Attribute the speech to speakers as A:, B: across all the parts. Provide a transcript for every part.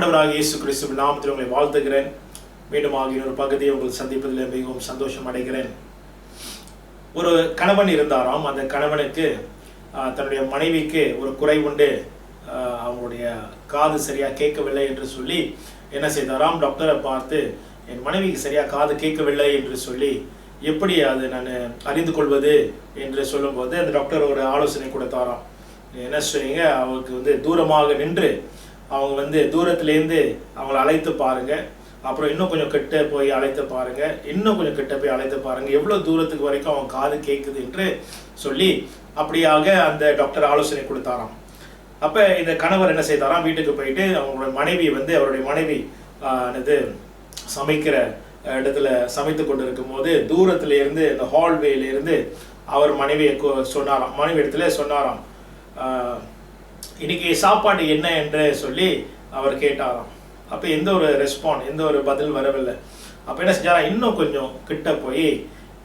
A: ஆண்டவராகிய இயேசு கிறிஸ்துவின் நாமத்தில் உங்களை வாழ்த்துகிறேன். மீண்டும் ஆகிய ஒரு பகுதியை உங்கள் சந்திப்பதில் மிகவும் சந்தோஷம் அடைகிறேன். ஒரு கணவன் இருந்தாராம். அந்த கணவனுக்கு தன்னுடைய மனைவிக்கு ஒரு குறை உண்டு. அவங்களுடைய காது சரியாக கேட்கவில்லை என்று சொல்லி என்ன செய்தாராம், டாக்டரை பார்த்து என் மனைவிக்கு சரியாக காது கேட்கவில்லை என்று சொல்லி எப்படி அது நான் அறிந்து கொள்வது என்று சொல்லும்போது அந்த டாக்டர் ஒரு ஆலோசனை கொடுத்தாராம். என்ன செய்யுங்க, அவங்களுக்கு தூரமாக நின்று அவங்க தூரத்துலேருந்து அவங்கள அழைத்து பாருங்க, அப்புறம் இன்னும் கொஞ்சம் கிட்ட போய் அழைத்து பாருங்க, இன்னும் கொஞ்சம் கிட்ட போய் அழைத்து பாருங்க, எவ்வளோ தூரத்துக்கு வரைக்கும் அவங்க காது கேட்குது என்று சொல்லி அப்படியாக அந்த டாக்டர் ஆலோசனை கொடுத்தாராம். அப்போ இந்த கணவர் என்ன செய்தாராம், வீட்டுக்கு போயிட்டு அவங்களோட மனைவி அவருடைய மனைவி சமைக்கிற இடத்துல சமைத்து கொண்டு இருக்கும் போது தூரத்துல இருந்து இந்த ஹால்வேல இருந்து அவர் மனைவியை சொன்னாராம். மனைவி இடத்துல சொன்னாராம், இன்னைக்கு சாப்பாடு என்ன என்று சொல்லி அவர் கேட்டாராம். அப்போ எந்த ஒரு ரெஸ்பாண்ட், எந்த ஒரு பதில் வரவில்லை. அப்போ என்ன செஞ்சாராம், இன்னும் கொஞ்சம் கிட்ட போய்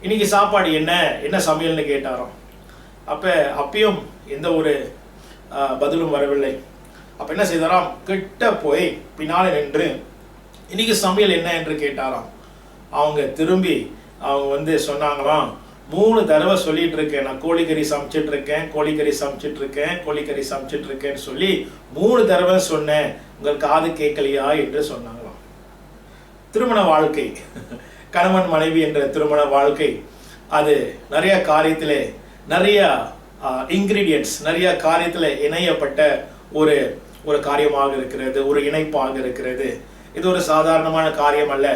A: இன்னைக்கு சாப்பாடு என்ன, என்ன சமையல்னு கேட்டாராம். அப்பயும் எந்த ஒரு பதிலும் வரவில்லை. அப்போ என்ன செய்தாராம், கிட்ட போய் பின்னாலே நின்று இன்னைக்கு சமையல் என்ன என்று கேட்டாராம். அவங்க திரும்பி அவங்க சொன்னாங்களாம், 3 தடவை சொல்லிட்டு இருக்கேன், நான் கோழிக்கறி சமைச்சிட்டு இருக்கேன், கோழிக்கறி சமைச்சிட்டு இருக்கேன், கோழிக்கறி சமைச்சிட்டு இருக்கேன்னு சொல்லி 3 தடவை சொன்னேன், உங்கள் காது கேட்கலையா என்று சொன்னாங்களாம். திருமண வாழ்க்கை, கணவன் மனைவி என்ற திருமண வாழ்க்கை, அது நிறைய காரியத்திலே நிறைய இன்கிரீடியன்ட்ஸ், நிறைய காரியத்தில் இணையப்பட்ட ஒரு காரியமாக இருக்கிறது, ஒரு இணைப்பாக இருக்கிறது. இது ஒரு சாதாரணமான காரியம் அல்ல.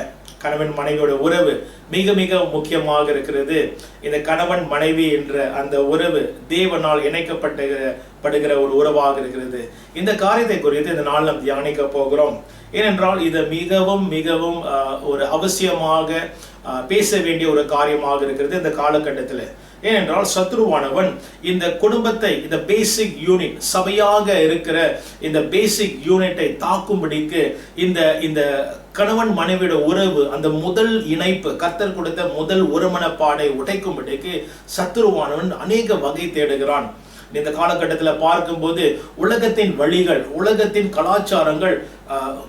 A: கணவன் மனைவியோட உறவு மிக மிக முக்கியமாக இருக்கிறது. இந்த கணவன் மனைவி என்ற அந்த உறவு தேவனால் இணைக்கப்படுகிற ஒரு உறவாக இருக்கிறது. இந்த காரியத்தை குறித்து இந்த நாள் நாம் தியானிக்க போகிறோம். ஏனென்றால் இது மிகவும் மிகவும் ஒரு அவசியமாக பேச வேண்டிய ஒரு காரியமாக இருக்கிறது இந்த காலகட்டத்தில். ஏனென்றால் சத்ருவானவன் இந்த குடும்பத்தை, இந்த பேசிக் யூனிட், சபையாக இருக்கிற இந்த பேசிக் யூனிட்டை தாக்கும்படிக்கு இந்த கணவன் மனைவியோட உறவு, அந்த முதல் இணைப்பு, கர்த்தர் கொடுத்த முதல் ஒருமனப்பாடை உடைக்கும்படிக்கு சத்ருவானவன் அநேக வகை தேடுகிறான். இந்த காலகட்டத்தில் பார்க்கும்போது உலகத்தின் வழிகள், உலகத்தின் கலாச்சாரங்கள்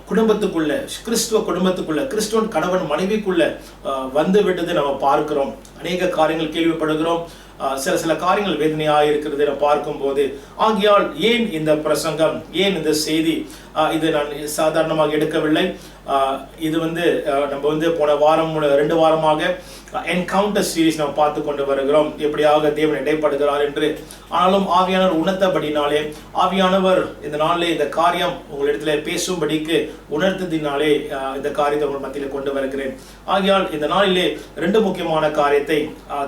A: குடும்பத்துக்குள்ள, கிறிஸ்துவ குடும்பத்துக்குள்ள, கிறிஸ்துவன் கணவன் மனைவிக்குள்ள வந்து விட்டது நம்ம பார்க்கிறோம். அநேக காரியங்கள் கேள்விப்படுகிறோம். சில காரியங்கள் வேதனையாக இருக்கிறது நம்ம பார்க்கும்போது. ஆகையால் ஏன் இந்த பிரசங்கம், ஏன் இந்த செய்தி, இது நான் சாதாரணமாக எடுக்கவில்லை. இது நம்ம போன வாரம் 2 வாரமாக என்கவுண்டர் சீரீஸ் நம்ம பார்த்து கொண்டு வருகிறோம், எப்படியாக தேவன் இடைப்படுகிறார் என்று. ஆனாலும் ஆவியானவர் உணர்த்தபடினாலே, ஆவியானவர் இந்த நாளிலே இந்த காரியம் உங்களிடத்துல பேசும்படிக்கு உணர்த்ததினாலே இந்த காரியத்தை உங்கள் மத்தியில் கொண்டு வருகிறேன். ஆகையால் இந்த நாளிலே 2 முக்கியமான காரியத்தை,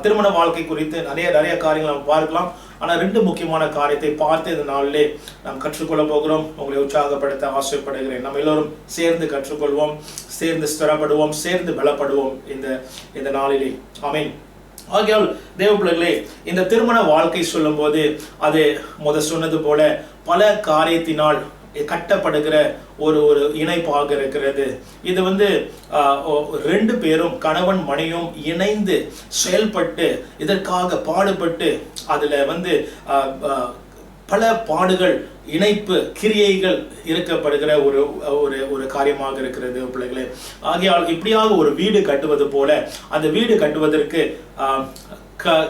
A: திருமண வாழ்க்கை குறித்து நிறைய காரியங்கள் நாம் பார்க்கலாம். ஆனால் 2 முக்கியமான காரியத்தை பார்த்து இந்த நாளிலே நாம் கற்றுக்கொள்ள போகிறோம். உங்களை உற்சாகப்படுத்த ஆசைப்படுகிறேன். நம்ம எல்லோரும் சேர்ந்து கற்றுக்கொள்வோம், சேர்ந்து ஸ்திரப்படுவோம், சேர்ந்து பலப்படுவோம் இந்த நாளிலே. ஆமென். ஆகையால் தேவ பிள்ளைகளே, இந்த திருமண வாழ்க்கை சொல்லும் போது அது சொன்னது போல பல காரியத்தினால் கட்டப்படுகிற ஒரு இணைப்பாக இருக்கிறது. இது 2 பேரும், கணவன் மனைவியும் இணைந்து செயல்பட்டு இதற்காக பாடுபட்டு அதுல பல பாடுகள், இணைப்பு கிரியைகள் இருக்கப்படுகிற ஒரு காரியமாக இருக்கிறது பிள்ளைகளே. ஆகையால் இப்படியாக ஒரு வீடு கட்டுவது போல, அந்த வீடு கட்டுவதற்கு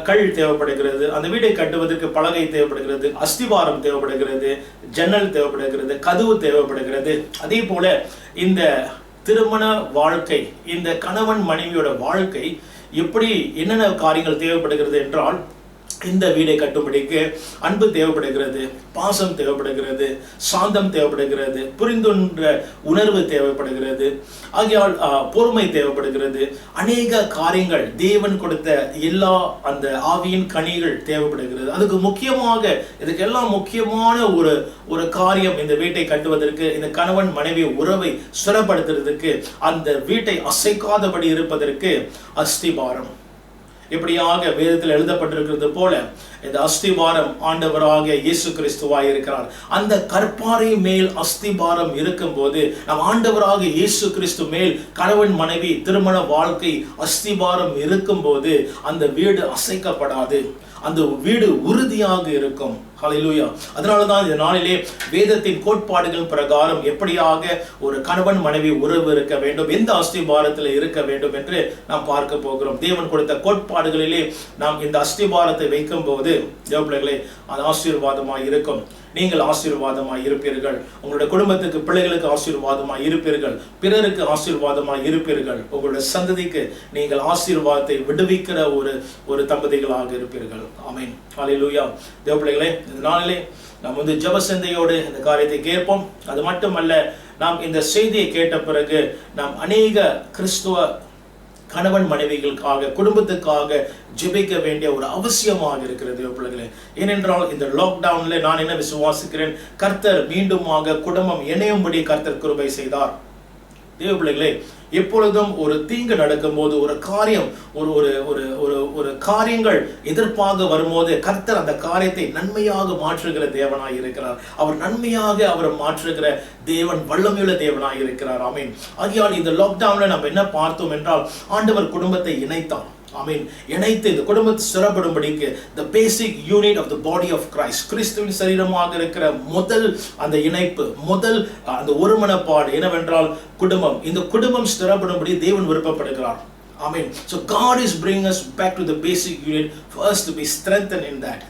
A: கல் தேவைப்படுகிறது, அந்த வீடை கட்டுவதற்கு பலகை தேவைப்படுகிறது, அஸ்திவாரம் தேவைப்படுகிறது, ஜன்னல் தேவைப்படுகிறது, கதவு தேவைப்படுகிறது. அதே போல இந்த திருமண வாழ்க்கை, இந்த கணவன் மனைவியோட வாழ்க்கை எப்படி என்னென்ன காரியங்கள் தேவைப்படுகிறது என்றால், இந்த வீடை கட்டும்படிக்கு அன்பு தேவைப்படுகிறது, பாசம் தேவைப்படுகிறது, சாந்தம் தேவைப்படுகிறது, புரிந்துன்ற உணர்வு தேவைப்படுகிறது. ஆகையால் பொறுமை தேவைப்படுகிறது. அநேக காரியங்கள், தேவன் கொடுத்த எல்லா அந்த ஆவியின் கனிகள் தேவைப்படுகிறது. அதுக்கு முக்கியமாக, இதுக்கெல்லாம் முக்கியமான ஒரு காரியம், இந்த வீட்டை கட்டுவதற்கு, இந்த கணவன் மனைவி உறவை ஸ்திரப்படுத்துறதுக்கு, அந்த வீட்டை அசைக்காதபடி இருப்பதற்கு அஸ்திபாரம். எப்படியாக வேதத்தில் எழுதப்பட்டிருக்கிறது போல இந்த அஸ்திபாரம் ஆண்டவராக இயேசு கிறிஸ்துவாய் இருக்கிறார். அந்த கற்பாறை மேல் அஸ்திபாரம் இருக்கும் போது, நம் ஆண்டவராக இயேசு கிறிஸ்து மேல் கணவன் மனைவி திருமண வாழ்க்கை அஸ்திபாரம் இருக்கும் போது அந்த வீடு அசைக்கப்படாது. அந்த வீடு உறுதியாக இருக்கும். ஹல்லேலூயா. அதனாலதான் இந்த நாளிலே வேதத்தின் கோட்பாடுகள் பிரகாரம் எப்படியாக ஒரு கணவன் மனைவி உறவு இருக்க வேண்டும், எந்த அஸ்திபாரத்தில் இருக்க வேண்டும் என்று நாம் பார்க்க போகிறோம். தேவன் கொடுத்த கோட்பாடுகளிலே நாம் இந்த அஸ்திபாரத்தை வைக்கும் போது தேவ பிள்ளைகளே அது ஆசீர்வாதமாய் இருக்கும். நீங்கள் ஆசீர்வாதமாய் இருப்பீர்கள், உங்களுடைய குடும்பத்துக்கு பிள்ளைகளுக்கு ஆசீர்வாதமாய் இருப்பீர்கள், பிறருக்கு ஆசீர்வாதமாய் இருப்பீர்கள், உங்களுடைய சந்ததிக்கு நீங்கள் ஆசீர்வாதத்தை விடுவிக்கிற ஒரு தம்பதிகளாக இருப்பீர்கள். ஆமென். ஹல்லேலூயா. தேவ பிள்ளைகளே இந்த நாளிலே நாம் ஜெப சிந்தையோடு இந்த காரியத்தை கேட்போம். அது மட்டுமல்ல, நாம் இந்த செய்தியை கேட்ட பிறகு நாம் அநேக கிறிஸ்துவ கணவன் மனைவிகளுக்காக குடும்பத்துக்காக ஜெபிக்க வேண்டிய ஒரு அவசியமாக இருக்கிறது பிள்ளைகளே. ஏனென்றால் இந்த லாக்டவுன்ல நான் என்ன விசுவாசிக்கிறேன், கர்த்தர் மீண்டுமாக குடும்பம் இணையும்படி கர்த்தர் கிருபை செய்தார். தேவ பிள்ளைகளே, எப்பொழுதும் ஒரு தீங்கு நடக்கும் போது ஒரு காரியம் ஒரு காரியங்கள் எதிர்ப்பாக வரும்போது கர்த்தர் அந்த காரியத்தை நன்மையாக மாற்றுகிற தேவனாய் இருக்கிறார். அவர் நன்மையாக அவர் மாற்றுகிற தேவன், வல்லமையுள்ள தேவனாய் இருக்கிறார். ஆமென். ஆகையால் இந்த லாக்டவுன்ல நம்ம என்ன பார்த்தோம் என்றால், ஆண்டவர் குடும்பத்தை இணைத்தார். ஆமென். இணைத்து இந்த குடும்பத்தை சிறப்படும்படிக்கு the basic unit of the body of Christ, கிறிஸ்துவின் சரீரமாக இருக்கிற முதல் அந்த இணைப்பு, முதல் அந்த ஒருமனப்பாடு என்னவென்றால் குடும்பம். இந்த குடும்பம் ஸ்திரப்படும்படி தேவன் விருப்பப்படுகிறார். ஆமென். So God is bringing us back to the basic unit for us to be strengthened in that.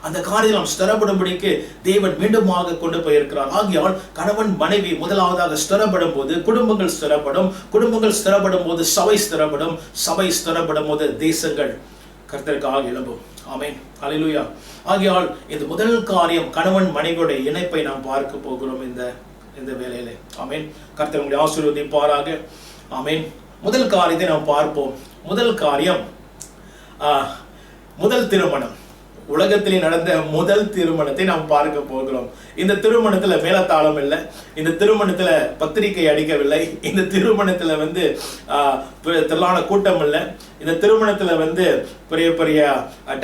A: அந்த காரியத்தில் நாம் ஸ்திரப்படும்படிக்கு தேவன் மீண்டுமாக கொண்டு போயிருக்கிறார். ஆகையால் கணவன் மனைவி முதலாவதாக ஸ்திரப்படும் போது குடும்பங்கள் ஸ்திரப்படும், குடும்பங்கள் ஸ்திரப்படும் போது சபை ஸ்திரப்படும், சபை ஸ்திரப்படும் போது தேசங்கள் கர்த்தருக்காக எழும்பும். ஆமென். ஹல்லேலூயா. ஆகையால் இந்த முதல் காரியம் கணவன் மனைவியுடைய இணைப்பை நாம் பார்க்க போகிறோம் இந்த வேளையிலே. ஆமென். கர்த்தர் உங்களை ஆசீர்வதிப்பாராக. ஆமென். முதல் காரியத்தை நாம் பார்ப்போம். முதல் காரியம் முதல் திருமணம். உலகத்திலே நடந்த முதல் திருமணத்தை நாம் பார்க்க போகிறோம். இந்த திருமணத்துல மேலத்தாளம் இல்லை, இந்த திருமணத்துல பத்திரிகை அடிக்கவில்லை, இந்த திருமணத்துல திரளான கூட்டம் இல்லை, இந்த திருமணத்துல பெரிய பெரிய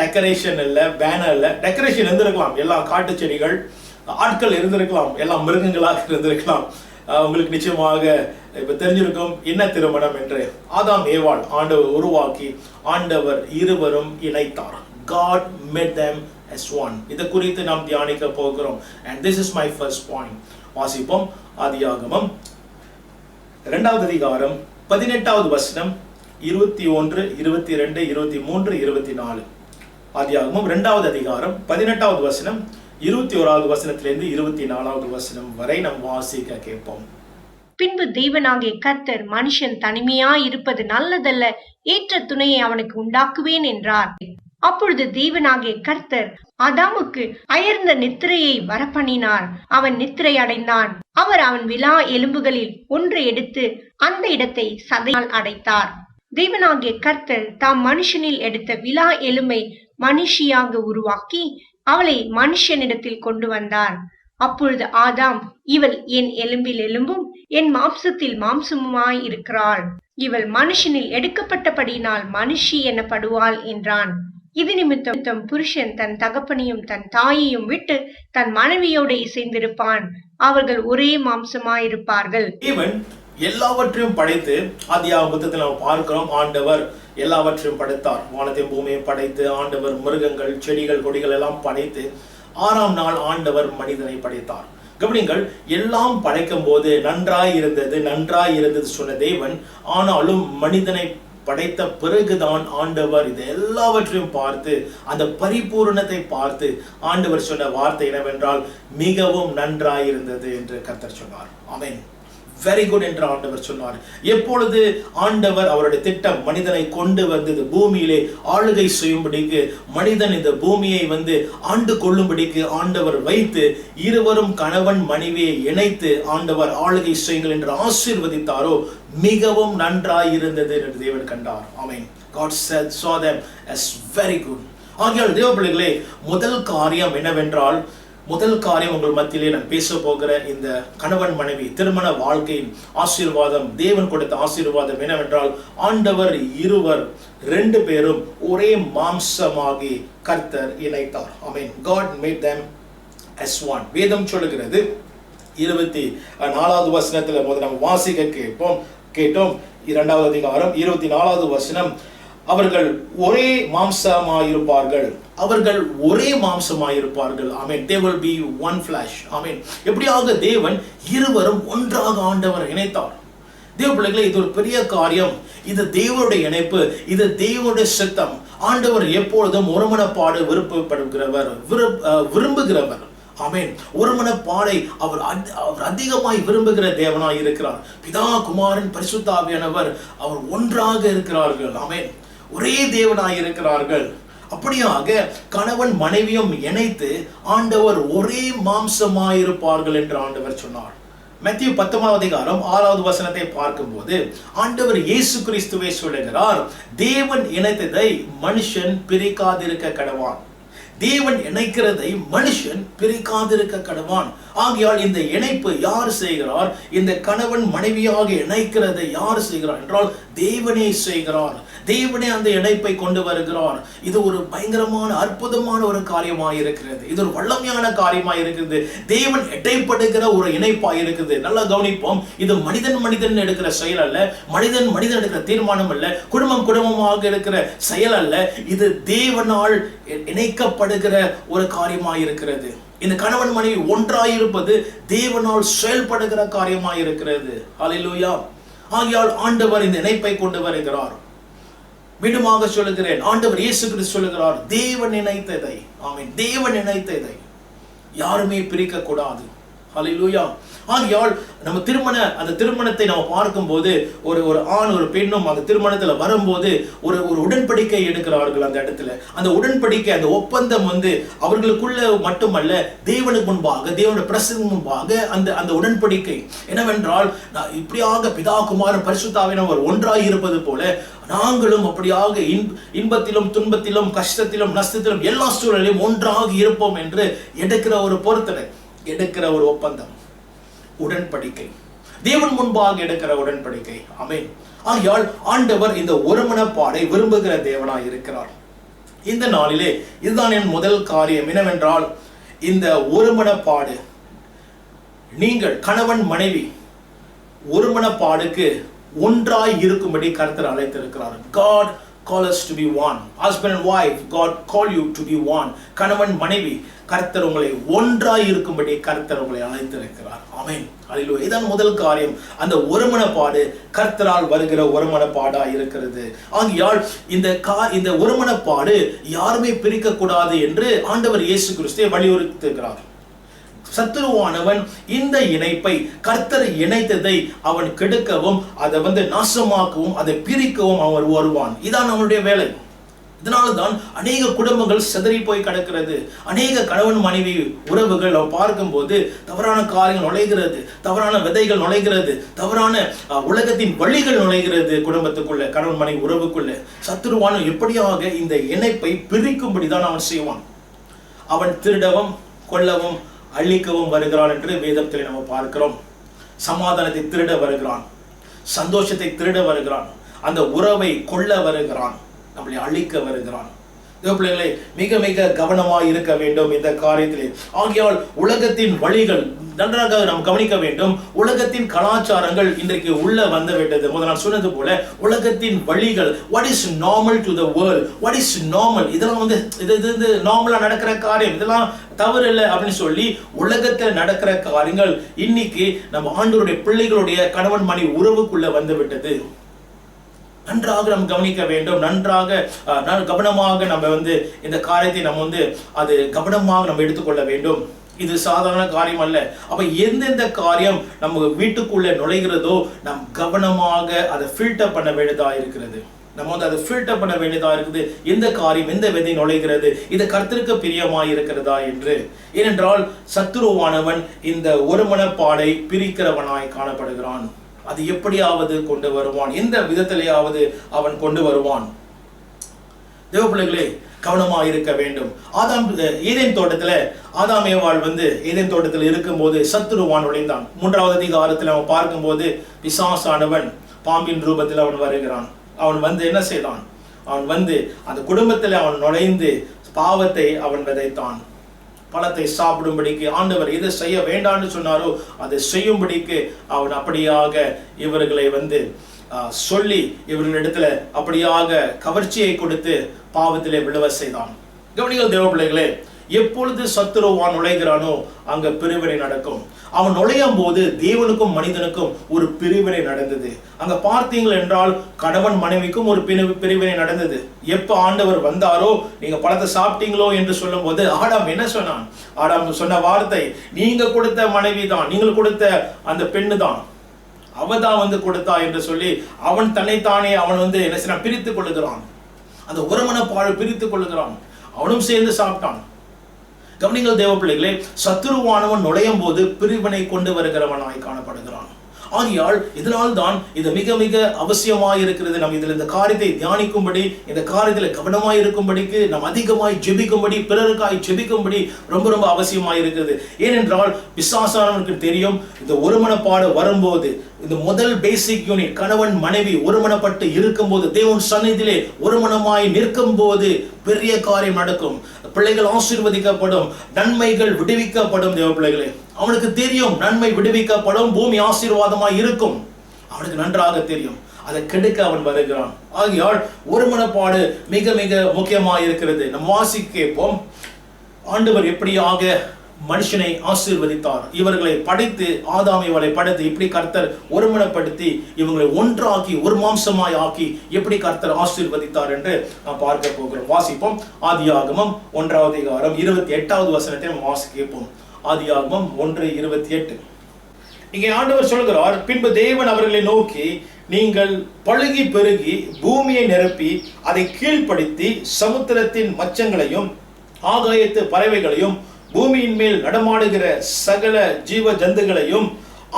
A: டெக்கரேஷன் இல்லை, பேனர் இல்லை. டெக்கரேஷன் இருந்திருக்கலாம், எல்லா காட்டு செடிகள், ஆட்கள் இருந்திருக்கலாம், எல்லாம் மிருகங்களாக இருந்திருக்கலாம். உங்களுக்கு நிச்சயமாக இப்ப தெரிஞ்சிருக்கும் என்ன திருமணம் என்று. ஆதாம் ஏவாள் ஆண்டவர் உருவாக்கி ஆண்டவர் இருவரும் இணைத்தார். God made them as one. இதை குறித்து நாம் தியானிக்க போகிறோம். And this is my first point. வாசிப்போம். ஆதியாகமம் 2வது அதிகாரம் 18வது வசனம் 21, 22, 23, 24. ஆதியாகமம் 2வது அதிகாரம் 18வது வசனம் 21வது வசனத்திலிருந்து 24வது வசனம் வரை நாம் வாசிக்க கேட்போம்.
B: பின்பு தேவனாகிய கர்த்தர், மனுஷன் தனிமையாய் இருப்பது நல்லதல்ல, ஏற்ற துணையை அவனுக்கு உண்டாக்குவேன் என்றார். அப்பொழுது தேவனாகிய கர்த்தர் ஆதாமுக்கு அயர்ந்த நித்திரையை வரப்பண்ணினார். அவன் நித்திரை அடைந்தான். அவர் அவன் விலா எலும்புகளில் ஒன்று எடுத்து அந்த இடத்தை சதையால் அடைத்தார். தேவனாகிய கர்த்தர் தாம் மனுஷனில் எடுத்த விலா எலும்பை மனுஷியாக உருவாக்கி அவளை மனுஷனிடத்தில் கொண்டு வந்தார். அப்பொழுது ஆதாம், இவள் என் எலும்பில் எலும்பும் என் மாம்சத்தில் மாம்சமுமாய் இருக்கிறாள். இவள் மனுஷனில் எடுக்கப்பட்டபடியினால் மனுஷி எனப்படுவாள் என்றான். இது நிமித்தம் புருஷன் தன் தகப்பனையும் தன் தாயையும் விட்டு தன் மனைவியோடு இசைந்திருப்பான், அவர்கள் ஒரே மாம்சமாயிருப்பார்கள்.
A: தேவன் எல்லாவற்றையும் படைத்து, ஆதியாகமத்தில் நாம் பார்க்கிறோம், ஆண்டவர் எல்லாவற்றையும் படைத்தார். வானத்தையும் பூமியை படைத்து ஆண்டவர் மிருகங்கள், செடிகள், கொடிகள் எல்லாம் படைத்து 6ஆம் நாள் ஆண்டவர் மனிதனை படைத்தார். கவனிங்கள், எல்லாம் படைக்கும் போது நன்றாய் இருந்தது சொன்ன தேவன், ஆனாலும் மனிதனை படைத்த பிறகுதான் ஆண்டவர் இது எல்லாவற்றையும் பார்த்து அந்த பரிபூரணத்தை பார்த்து ஆண்டவர் சொன்ன வார்த்தை என்னவென்றால், மிகவும் நன்றாயிருந்தது என்று கர்த்தர் சொன்னார். ஆமென். வெரி குட் என்று ஆண்டவர் சொன்னார். எப்பொழுது ஆண்டவர் அவருடைய திட்டம் மனிதனை கொண்டு வந்தது பூமியிலே ஆளுகை செய்யும்படிக்கு, மனிதன் இந்த பூமியை ஆண்டு கொள்ளும்படிக்கு ஆண்டவர் வைத்து இருவரும் கணவன் மனைவியை இணைத்து ஆண்டவர் ஆளுகை செய்யுங்கள் என்று ஆசீர்வதித்தாரோ, மிகவும் நன்றாயிருந்தது என்று தேவன் கண்டார். ஆமென். God saw them as very good. ஆகையால் தேவ பிள்ளைகளே, முதல் காரியம் என்னவென்றால், முதல் காரியம் உங்கள் மத்தியிலே நான் பேச போகிற இந்த கணவன் மனைவி திருமண வாழ்க்கையின் ஆசீர்வாதம், தேவன் கொடுத்த ஆசீர்வாதம் என்னவென்றால், ஆண்டவர் இருவர் 2 பேரும் ஒரே மாம்சமாகி கர்த்தர் இணைத்தார். ஆமென். God made them as one. வேதம் சொல்லுகிறது 24வது வசனத்துல முதல்ல நம்ம வாசிக்க கேட்டோம். 2வது அதிகாரம் 24வது வசனம், அவர்கள் ஒரே மாம்சமாயிருப்பார்கள், அவர்கள் ஒரே மாம்சமாயிருப்பார்கள். ஆமென். They will be one flesh. ஆமென். எப்படியாக தேவன் இருவரும் ஒன்றாக ஆண்டவர் இணைத்தார். தேவ பிள்ளைகளே, இது ஒரு பெரிய காரியம். இது தேவனுடைய இணைப்பு, இது தேவனுடைய சித்தம். ஆண்டவர் எப்பொழுதும் ஒருமனப்பாடு விரும்புகிறவர். ஆமென். ஒருமனப்பாடை அவர் அதிகமாய் விரும்புகிற தேவனாய் இருக்கிறார். பிதா, குமாரன், பரிசுத்த ஆவியானவர் அவர் ஒன்றாக இருக்கிறார்கள். ஆமென். ஒரே தேவனாய் இருக்கிறார்கள். அப்படியாக கணவன் மனைவியும் இணைத்து ஆண்டவர் ஒரே மாம்சமாயிருப்பார்கள் என்று ஆண்டவர் சொன்னார். மத்தேயு 19:6 பார்க்கும்போது ஆண்டவர் இயேசு கிறிஸ்துவை சொல்லுகிறார், தேவன் இணைத்ததை மனுஷன் பிரிக்காதிருக்க கடவான். தேவன் இணைக்கிறதை மனுஷன் பிரிக்காதிருக்க கடவான். ஆகையால் இந்த இணைப்பு யார் செய்கிறார்? இந்த கணவன் மனைவியாக இணைக்கிறதை யார் செய்கிறார் என்றால் தேவனே செய்கிறார். தேவனே அந்த இணைப்பை கொண்டு வருகிறார். இது ஒரு பயங்கரமான அற்புதமான ஒரு காரியமாக இருக்கிறது. இது ஒரு வல்லமையான காரியமாக இருக்கிறது. தேவன் இடைப்படுகிற ஒரு இணைப்பாக இருக்குது. நல்லா கவனிப்போம். இது மனிதன் எடுக்கிற செயல் அல்ல, மனிதன் எடுக்கிற தீர்மானம் அல்ல, குடும்பமாக இருக்கிற செயல் அல்ல. இது தேவனால் இணைக்கப்படுகிற ஒரு காரியமாக இருக்கிறது. இந்த கணவன் மனைவி ஒன்றாயிருப்பது தேவனால் செயல்படுகிற காரியமாக இருக்கிறது. ஹல்லேலூயா. ஆகையால் ஆண்டவர் இந்த இணைப்பை கொண்டு வருகிறார். மீண்டுமாக சொல்லுகிறேன், ஆண்டவர் இயேசு கிறிஸ்து சொல்லுகிறார், தேவன் இணைத்ததை, ஆமென், தேவன் இணைத்ததை யாருமே பிரிக்க கூடாது. ஹல்லேலூயா. ஆகையால் நம்ம அந்த திருமணத்தை நம்ம பார்க்கும்போது ஒரு ஆண் ஒரு பெண்ணும் அந்த திருமணத்துல வரும்போது ஒரு உடன்படிக்கை எடுக்கிறார்கள். அந்த இடத்துல அந்த உடன்படிக்கை, அந்த ஒப்பந்தம் அவர்களுக்குள்ள மட்டுமல்ல, தேவனுக்கு முன்பாக, தேவனுடைய பிரசன்னம் முன்பாக அந்த உடன்படிக்கை என்னவென்றால், இப்படியாக பிதா, குமாரன், பரிசுத்த ஆவியானவர் ஒன்றாய் இருப்பது போல நாங்களும் அப்படியாக இன்பத்திலும் துன்பத்திலும் கஷ்டத்திலும் நஷ்டத்திலும் எல்லா சூழலிலும் ஒன்றாக இருப்போம் என்று எடுக்கிற ஒரு பொருத்தனை, எடுக்கிற ஒரு ஒப்பந்தம், உடன்படிக்கை, தேவன் முன்பாக எடுக்கிற உடன்படிக்கை. ஆமென். ஆகையால் ஆண்டவர் இந்த ஒருமனப்பாடை விரும்புகிற தேவனாய் இருக்கிறார். இந்த நாளிலே இதுதான் என் முதல் காரியம் என்னவென்றால், இந்த ஒருமனப்பாடு, நீங்கள் கணவன் மனைவி ஒருமனப்பாடுக்கு ஒன்றாய் இருக்கும்படி கர்த்தர் அழைத்திருக்கிறார். God call us to be one. Husband and wife, God call you to be one. கணவன் மனைவி, கர்த்தர் உங்களை ஒன்றாய் இருக்கும்படி கர்த்தர் உங்களை அழைத்திருக்கிறார். ஆமென். ஹல்லேலூயா. இதான் முதல் காரியம். அந்த ஒருமனப்பாடு கர்த்தரால் வருகிற ஒருமனப்பாடா இருக்கிறது. ஆகையால் இந்த ஒருமனப்பாடு யாருமே பிரிக்க கூடாது என்று ஆண்டவர் இயேசு கிறிஸ்து வலியுறுத்துகிறார். சத்துருவானவன் இந்த இணைப்பை, கர்த்தர் இணைத்ததை அவன் கெடுக்கவும், அதை நாசமாக்கவும், அதை பிரிக்கவும் அவன் வருவான். இதான் அவனுடைய வேலை. இதனால்தான் அநேக குடும்பங்கள் சிதறி போய் கிடக்கிறது. அநேக கணவன் மனைவி உறவுகள் நாம் பார்க்கும்போது தவறான காரியங்கள் நுழைகிறது, தவறான விதைகள் நுழைகிறது, தவறான உலகத்தின் வழிகள் நுழைகிறது குடும்பத்துக்குள்ள, கணவன் மனைவி உறவுக்குள்ள. சத்துருவானவன் எப்படியாக இந்த இணைப்பை பிரிக்கும்படிதான் அவன் செய்வான். அவன் திருடவும், கொல்லவும், அழிக்கவும் வருகிறான் என்று வேதத்தில் நம்ம பார்க்கிறோம். சமாதானத்தை திருட வருகிறான், சந்தோஷத்தை திருட வருகிறான், அந்த உறவை கொள்ள வருகிறான், நம்மளை அழிக்க வருகிறான். தேவப்பிள்ளைகளே, மிக மிக கவனமாக இருக்க வேண்டும் இந்த காரியத்திலே. ஆகையால் உலகத்தின் வழிகள் நன்றாக நாம் கவனிக்க வேண்டும். உலகத்தின் கலாச்சாரங்கள் இன்றைக்கு உள்ள வந்து விட்டது. முதல் நான் சொன்னது போல உலகத்தின் வழிகள், what is normal to the world, what is normal, இதெல்லாம் இது நார்மலா நடக்கிற காரியம், இதெல்லாம் தவறு இல்லை அப்படின்னு சொல்லி உலகத்தில் நடக்கிற காரியங்கள் இன்னைக்கு நம்ம ஆண்டவருடைய பிள்ளைகளுடைய கணவன் மனைவி உறவுக்குள்ள வந்து விட்டது. நன்றாக நம்ம கவனிக்க வேண்டும். நன்றாக கவனமாக நம்ம இந்த காரியத்தை நம்ம அது கவனமாக நம்ம எடுத்துக்கொள்ள வேண்டும். இது சாதாரண காரியம் அல்ல. அப்ப எந்தெந்த காரியம் நம்ம வீட்டுக்குள்ள நுழைகிறதோ நம் கவனமாக அதை ஃபில்டர் பண்ண வேண்டியதா இருக்கிறது. நம்ம அதை ஃபில்டர் பண்ண வேண்டியதா இருக்குது. எந்த காரியம், எந்த விதை நுழைகிறது, இது கர்த்தருக்கு பிரியமாய் இருக்கிறதா என்று. ஏனென்றால் சத்துருவானவன் இந்த ஒருமனப்பாடை பிரிக்கிறவனாய் காணப்படுகிறான். அது எப்படியாவது கொண்டு வருவான், எந்த விதத்திலேயாவது அவன் கொண்டு வருவான். தேவ பிள்ளைகளே, கவனமாக இருக்க வேண்டும். ஏதேன் தோட்டத்துல ஆதாம் ஏவாள் ஏதேன் தோட்டத்தில் இருக்கும்போது சத்துருவான் நுழைந்தான். 3வது அதிகாரத்தில் அவன் பார்க்கும்போது பிசாசானவன் பாம்பின் ரூபத்தில் அவன் வருகிறான். அவன் என்ன செய்தான்? அவன் அந்த குடும்பத்தில் அவன் நுழைந்து பாவத்தை அவன் விதைத்தான். பழத்தை சாப்பிடும்படிக்கு ஆண்டவர் எதை செய்ய வேண்டாம்னு சொன்னாரோ அதை செய்யும்படிக்கு அவன் அப்படியாக இவர்களை சொல்லி இவர்களிடத்துல அப்படியாக கவர்ச்சியை கொடுத்து பாவத்திலே விழுவ செய்தான். கவனிகள் தேவ பிள்ளைகளே, எப்பொழுது சத்துருவான் நுழைகிறானோ அங்க பிரிவினை நடக்கும். அவன் நுழையும் போது தேவனுக்கும் மனிதனுக்கும் ஒரு பிரிவினை நடந்தது. அங்க பார்த்தீங்கள் என்றால் கணவன் மனைவிக்கும் ஒரு பிரிவினை நடந்தது. எப்ப ஆண்டவர் வந்தாரோ, நீங்க பழத்தை சாப்பிட்டீங்களோ என்று சொல்லும் போது ஆடாம் என்ன சொன்னான்? ஆடாம் சொன்ன வார்த்தை, நீங்க கொடுத்த மனைவி தான், நீங்கள் கொடுத்த அந்த பெண்ணு தான், அவதான் கொடுத்தா என்று சொல்லி அவன் தன்னைத்தானே அவன் என்ன செய்யறான்? பிரித்துக் கொள்ளுகிறான். அந்த ஒருமனப்பாடு பிரித்துக் கொள்ளுகிறான். அவனும் சேர்ந்து சாப்பிட்டான். கவனிங்கள் தேவ பிள்ளைகளே, சத்துருவானவன் நுழையும் போது பிரிவினை கொண்டு வருகிறவனாய் காணப்படுகிறான். ஆகையால் இதனால் தான் இது மிக மிக அவசியமாய் இருக்கிறது. நாம் இதில் இந்த காரியத்தை தியானிக்கும்படி, இந்த காரியத்தில் கவனமாய் இருக்கும்படிக்கு, நாம் அதிகமாய் ஜெபிக்கும்படி, பிறருக்காய் ஜெபிக்கும்படி ரொம்ப ரொம்ப அவசியமாய் இருக்கிறது. ஏனென்றால் பிசாசானவனுக்கு தெரியும், இந்த ஒருமனப்பாடு வரும்போது, இந்த முதல் பேசிக் யூனிட் கணவன் மனைவி ஒருமனப்பட்டு இருக்கும் போது, தேவன் சந்நிதியிலே ஒருமனமாய் நிற்கும் போது பெரிய காரியம் நடக்கும். பிள்ளைகள் ஆசீர்வதிக்கப்படும், நன்மைகள் விடுவிக்கப்படும். தேவ பிள்ளைகளே, அவனுக்கு தெரியும் நன்மை விடுவிக்கப்படும், பூமி ஆசீர்வாதமாய் இருக்கும். அவனுக்கு நன்றாக தெரியும். அதை கெடுக்க அவன் வருகிறான். ஆகையால் ஒருமனப்பாடு மிக மிக முக்கியமாக இருக்கிறது. நம் வாசி கேட்போம். ஆண்டவர் எப்படியாக மனுஷனை ஆசீர்வதித்தார், இவர்களை படைத்து, ஆதாம் இவர்களை படைத்து இப்படி கர்த்தர் ஒருமனப்படுத்தி இவங்களை ஒன்றாக்கி ஒரு மாம்சமாய் ஆக்கி எப்படி கர்த்தர் ஆசீர்வதித்தார் என்று நாம் பார்க்க போகிறோம். வாசிப்போம். ஆதியாகமம் 1வது அதிகாரம் 28வது வசனத்தை நாம் வாசி கேட்போம். ஆதியாகமம் 1:28. இங்கே ஆண்டவர் சொல்கிறார், பின்பு தேவன் அவர்களை நோக்கி, நீங்கள் பழுகி பெருகி பூமியை நிரப்பி அதை கீழ்ப்படுத்தி சமுத்திரத்தின் மச்சங்களையும் ஆகாயத்து பறவைகளையும் பூமியின் மேல் நடமாடுகிற சகல ஜீவ ஜந்துகளையும்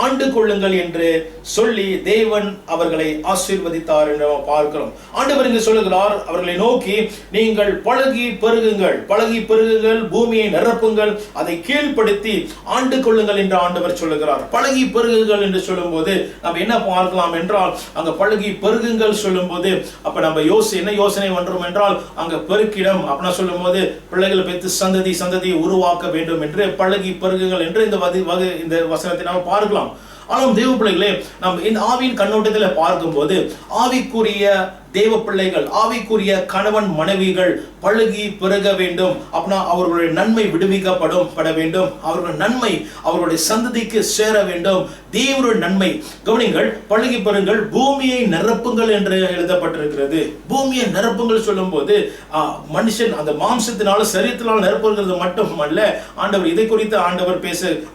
A: ஆண்டு கொள்ளுங்கள் என்று சொல்லி தேவன் அவர்களை ஆசீர்வதித்தார் என்று பார்க்கிறோம். ஆண்டவர் இங்கு சொல்லுகிறார், அவர்களை நோக்கி, நீங்கள் பழகி பெருகுங்கள், பழகி பெருகுங்கள், பூமியை நிரப்புங்கள், அதை கீழ்ப்படுத்தி ஆண்டு கொள்ளுங்கள் என்று ஆண்டவர் சொல்லுகிறார். பழகி பெருகுங்கள் என்று சொல்லும் போது நம்ம என்ன பார்க்கலாம் என்றால், அங்க பழகி பெருகுங்கள் சொல்லும் போது அப்ப நம்ம என்ன யோசனை பண்றோம் என்றால், அங்க பெருக்கிடம் அப்படின்னா சொல்லும் போது பிள்ளைகளை பெற்று சந்ததியை உருவாக்க வேண்டும் என்று பழகி பெருகுங்கள் என்று இந்த வசனத்தை நாம் பார்க்கலாம். ஆனால் தேவ பிள்ளைகளே, நாம் இந்த ஆவியின் கண்ணோட்டத்தில் பார்க்கும்போது ஆவிக்குரிய தேவ பிள்ளைகள், ஆவிக்குரிய கணவன் மனைவிகள் பழுகி பெருக வேண்டும். அப்படின்னா அவர்களுடைய நன்மை விடுவிக்கப்பட வேண்டும். அவர்களுடைய நன்மை அவர்களுடைய சந்ததிக்கு சேர வேண்டும். தேவனுடைய நன்மை. கவனிங்கள், பழுகி பெறுங்கள், பூமியை நிரப்புங்கள் என்று எழுதப்பட்டிருக்கிறது. பூமியை நிரப்புங்கள் சொல்லும் போது மனுஷன் அந்த மாம்சத்தினால சரீரத்தினால் நிரப்புகிறது மட்டுமல்ல, ஆண்டவர் இதை குறித்து ஆண்டவர்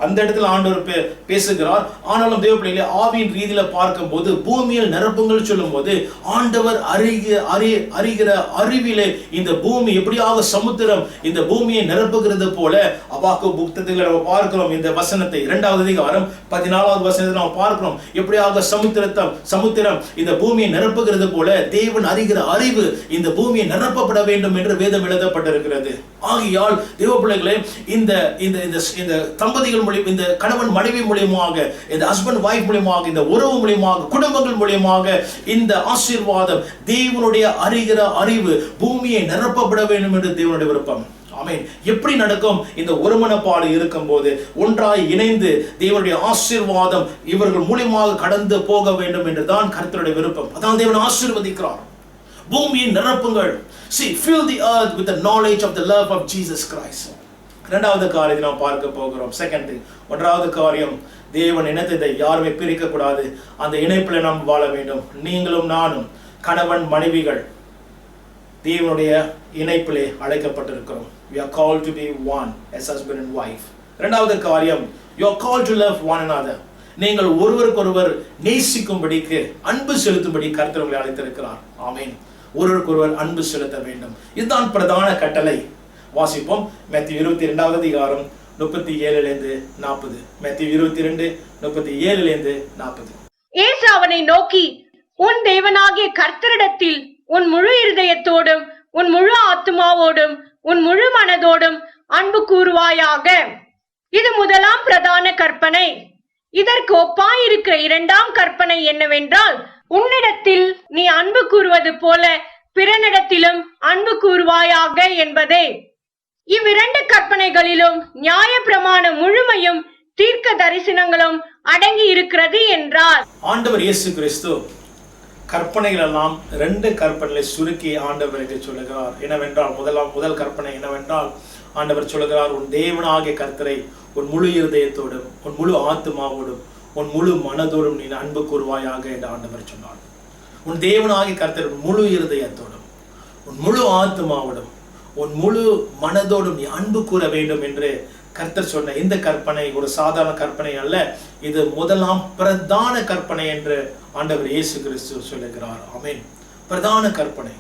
A: அந்த இடத்துல ஆண்டவர் பேசுகிறார். ஆனாலும் தேவ பிள்ளைகளை ஆவியின் ரீதியில பார்க்கும் போது பூமியில் நிரப்புங்கள் சொல்லும் போது ஆண்டவர் அறிகிற அறிவிலே இந்த பூமி எப்படியாக சமுத்திரம் இந்த பூமியை நிரப்புகிறது போல அபாக்கு புத்தகத்தில் நம்ம பார்க்கிறோம். இந்த வசனத்தை 2வது அதிகாரம் 14வது வசனத்தை நாம் பார்க்கிறோம். எப்படியாக சமுத்திரம் இந்த பூமியை நிரப்புகிறது போல தேவன் அறிகிற அறிவு இந்த பூமியை நிரப்பப்பட வேண்டும் என்று வேதம் எழுதப்பட்டிருக்கிறது. ஆகையால் தேவ பிள்ளைகளே, இந்த தம்பதிகள் மூலியம், இந்த கணவன் மனைவி மூலியமாக, இந்த ஹஸ்பண்ட் வைஃப் மூலியமாக, இந்த உறவு மூலியமாக, குடும்பங்கள் மூலியமாக இந்த ஆசீர்வாதம், தேவனுடைய அறிகிற அறிவு பூமியை நிரப்பப்பட வேண்டும் என்று தேவனுடைய விருப்பம். ஆமென். எப்படி நடக்கும்? இந்த ஒருமனப்பாடு இருக்கும் போது ஒன்றாய் இணைந்து தேவனுடைய ஆசீர்வாதம் இவர்கள் மூலியமாக கடந்து போக வேண்டும் என்று தான் கர்த்தருடைய விருப்பம். அதான் தேவன் ஆசீர்வதிக்கிறார். பூமியை நிரப்புங்கள். See, fill the earth with the knowledge of the love of Jesus Christ. 2வது காரியத்தை நாம் பார்க்க போகிறோம். Second thing. 1வது காரியம், தேவன் இணைத்ததை யாருமே பிரிக்க கூடாது. அந்த இணைப்பில் நாம் வாழ வேண்டும். நீங்களும் நானும் கணவன் மனைவிகள் தேவனுடைய இணைப்பிலே அழைக்கப்பட்டிருக்கிறோம். We are called to be one as husband and wife. 2வது காரியம், you are called to love one another. நீங்கள் ஒருவருக்கொருவர் நேசிக்கும்படிக்கு, அன்பு செலுத்தும்படி கர்த்தர் உங்களை அழைத்திருக்கிறார். ஆமென். ஒருவருக்கொருவர் அன்பு செலுத்த வேண்டும். இதுதான் பிரதான கட்டளை. வாசிப்போம். மத்தேயு 22வது அதிகாரம் 37-40. மத்தேயு 22:37-40.
B: இயேசு அவனை நோக்கி, உன் தேவனாகிய கர்த்தரிடத்தில் உன் முழு இருதயத்தோடும், உன் முழு ஆத்துமாவோடும், உன் முழு மனதோடும் அன்பு கூறுவாயாக. இது முதலாம் பிரதான கற்பனை. இதற்கு ஒப்பாயிருக்கிற 2ஆம் கற்பனை என்னவென்றால், உன்னிடத்தில் நீ அன்பு கூறுவது போல பிறனிடத்திலும் அன்பு கூறுவாயாக என்பதே. இவ்விரண்டு கற்பனைகளிலும் நியாய பிரமாண முழுமையும் தீர்க்க தரிசனங்களும் அடங்கி இருக்கிறது என்றார்.
A: ஆண்டவர் இயேசு கிறிஸ்து கற்பனைகள் எல்லாம் 2 கற்பனைகளை சுருக்கி ஆண்டவருக்கு சொல்லுகிறார். என்னவென்றால் முதல் கற்பனை என்னவென்றால் ஆண்டவர் சொல்லுகிறார், உன் தேவனாகிய கர்த்தரை உன் முழு இருதயத்தோடும் உன் முழு ஆத்துமாவோடும் உன் முழு மனதோடும் நீ அன்பு கூறுவாயாக என்று ஆண்டவர் சொன்னார். உன் தேவனாகிய கர்த்தர் முழு இருதயத்தோடும் உன் முழு ஆத்துமாவோடும் உன் முழு மனதோடும் நீ அன்பு கூற வேண்டும் என்று கர்த்தர் சொன்ன இந்த கற்பனை ஒரு சாதாரண கற்பனை அல்ல, இது முதலாம் பிரதான கற்பனை என்று ஆண்டவர் இயேசு கிறிஸ்து சொல்லுகிறார். ஆமென். பிரதான கற்பனை.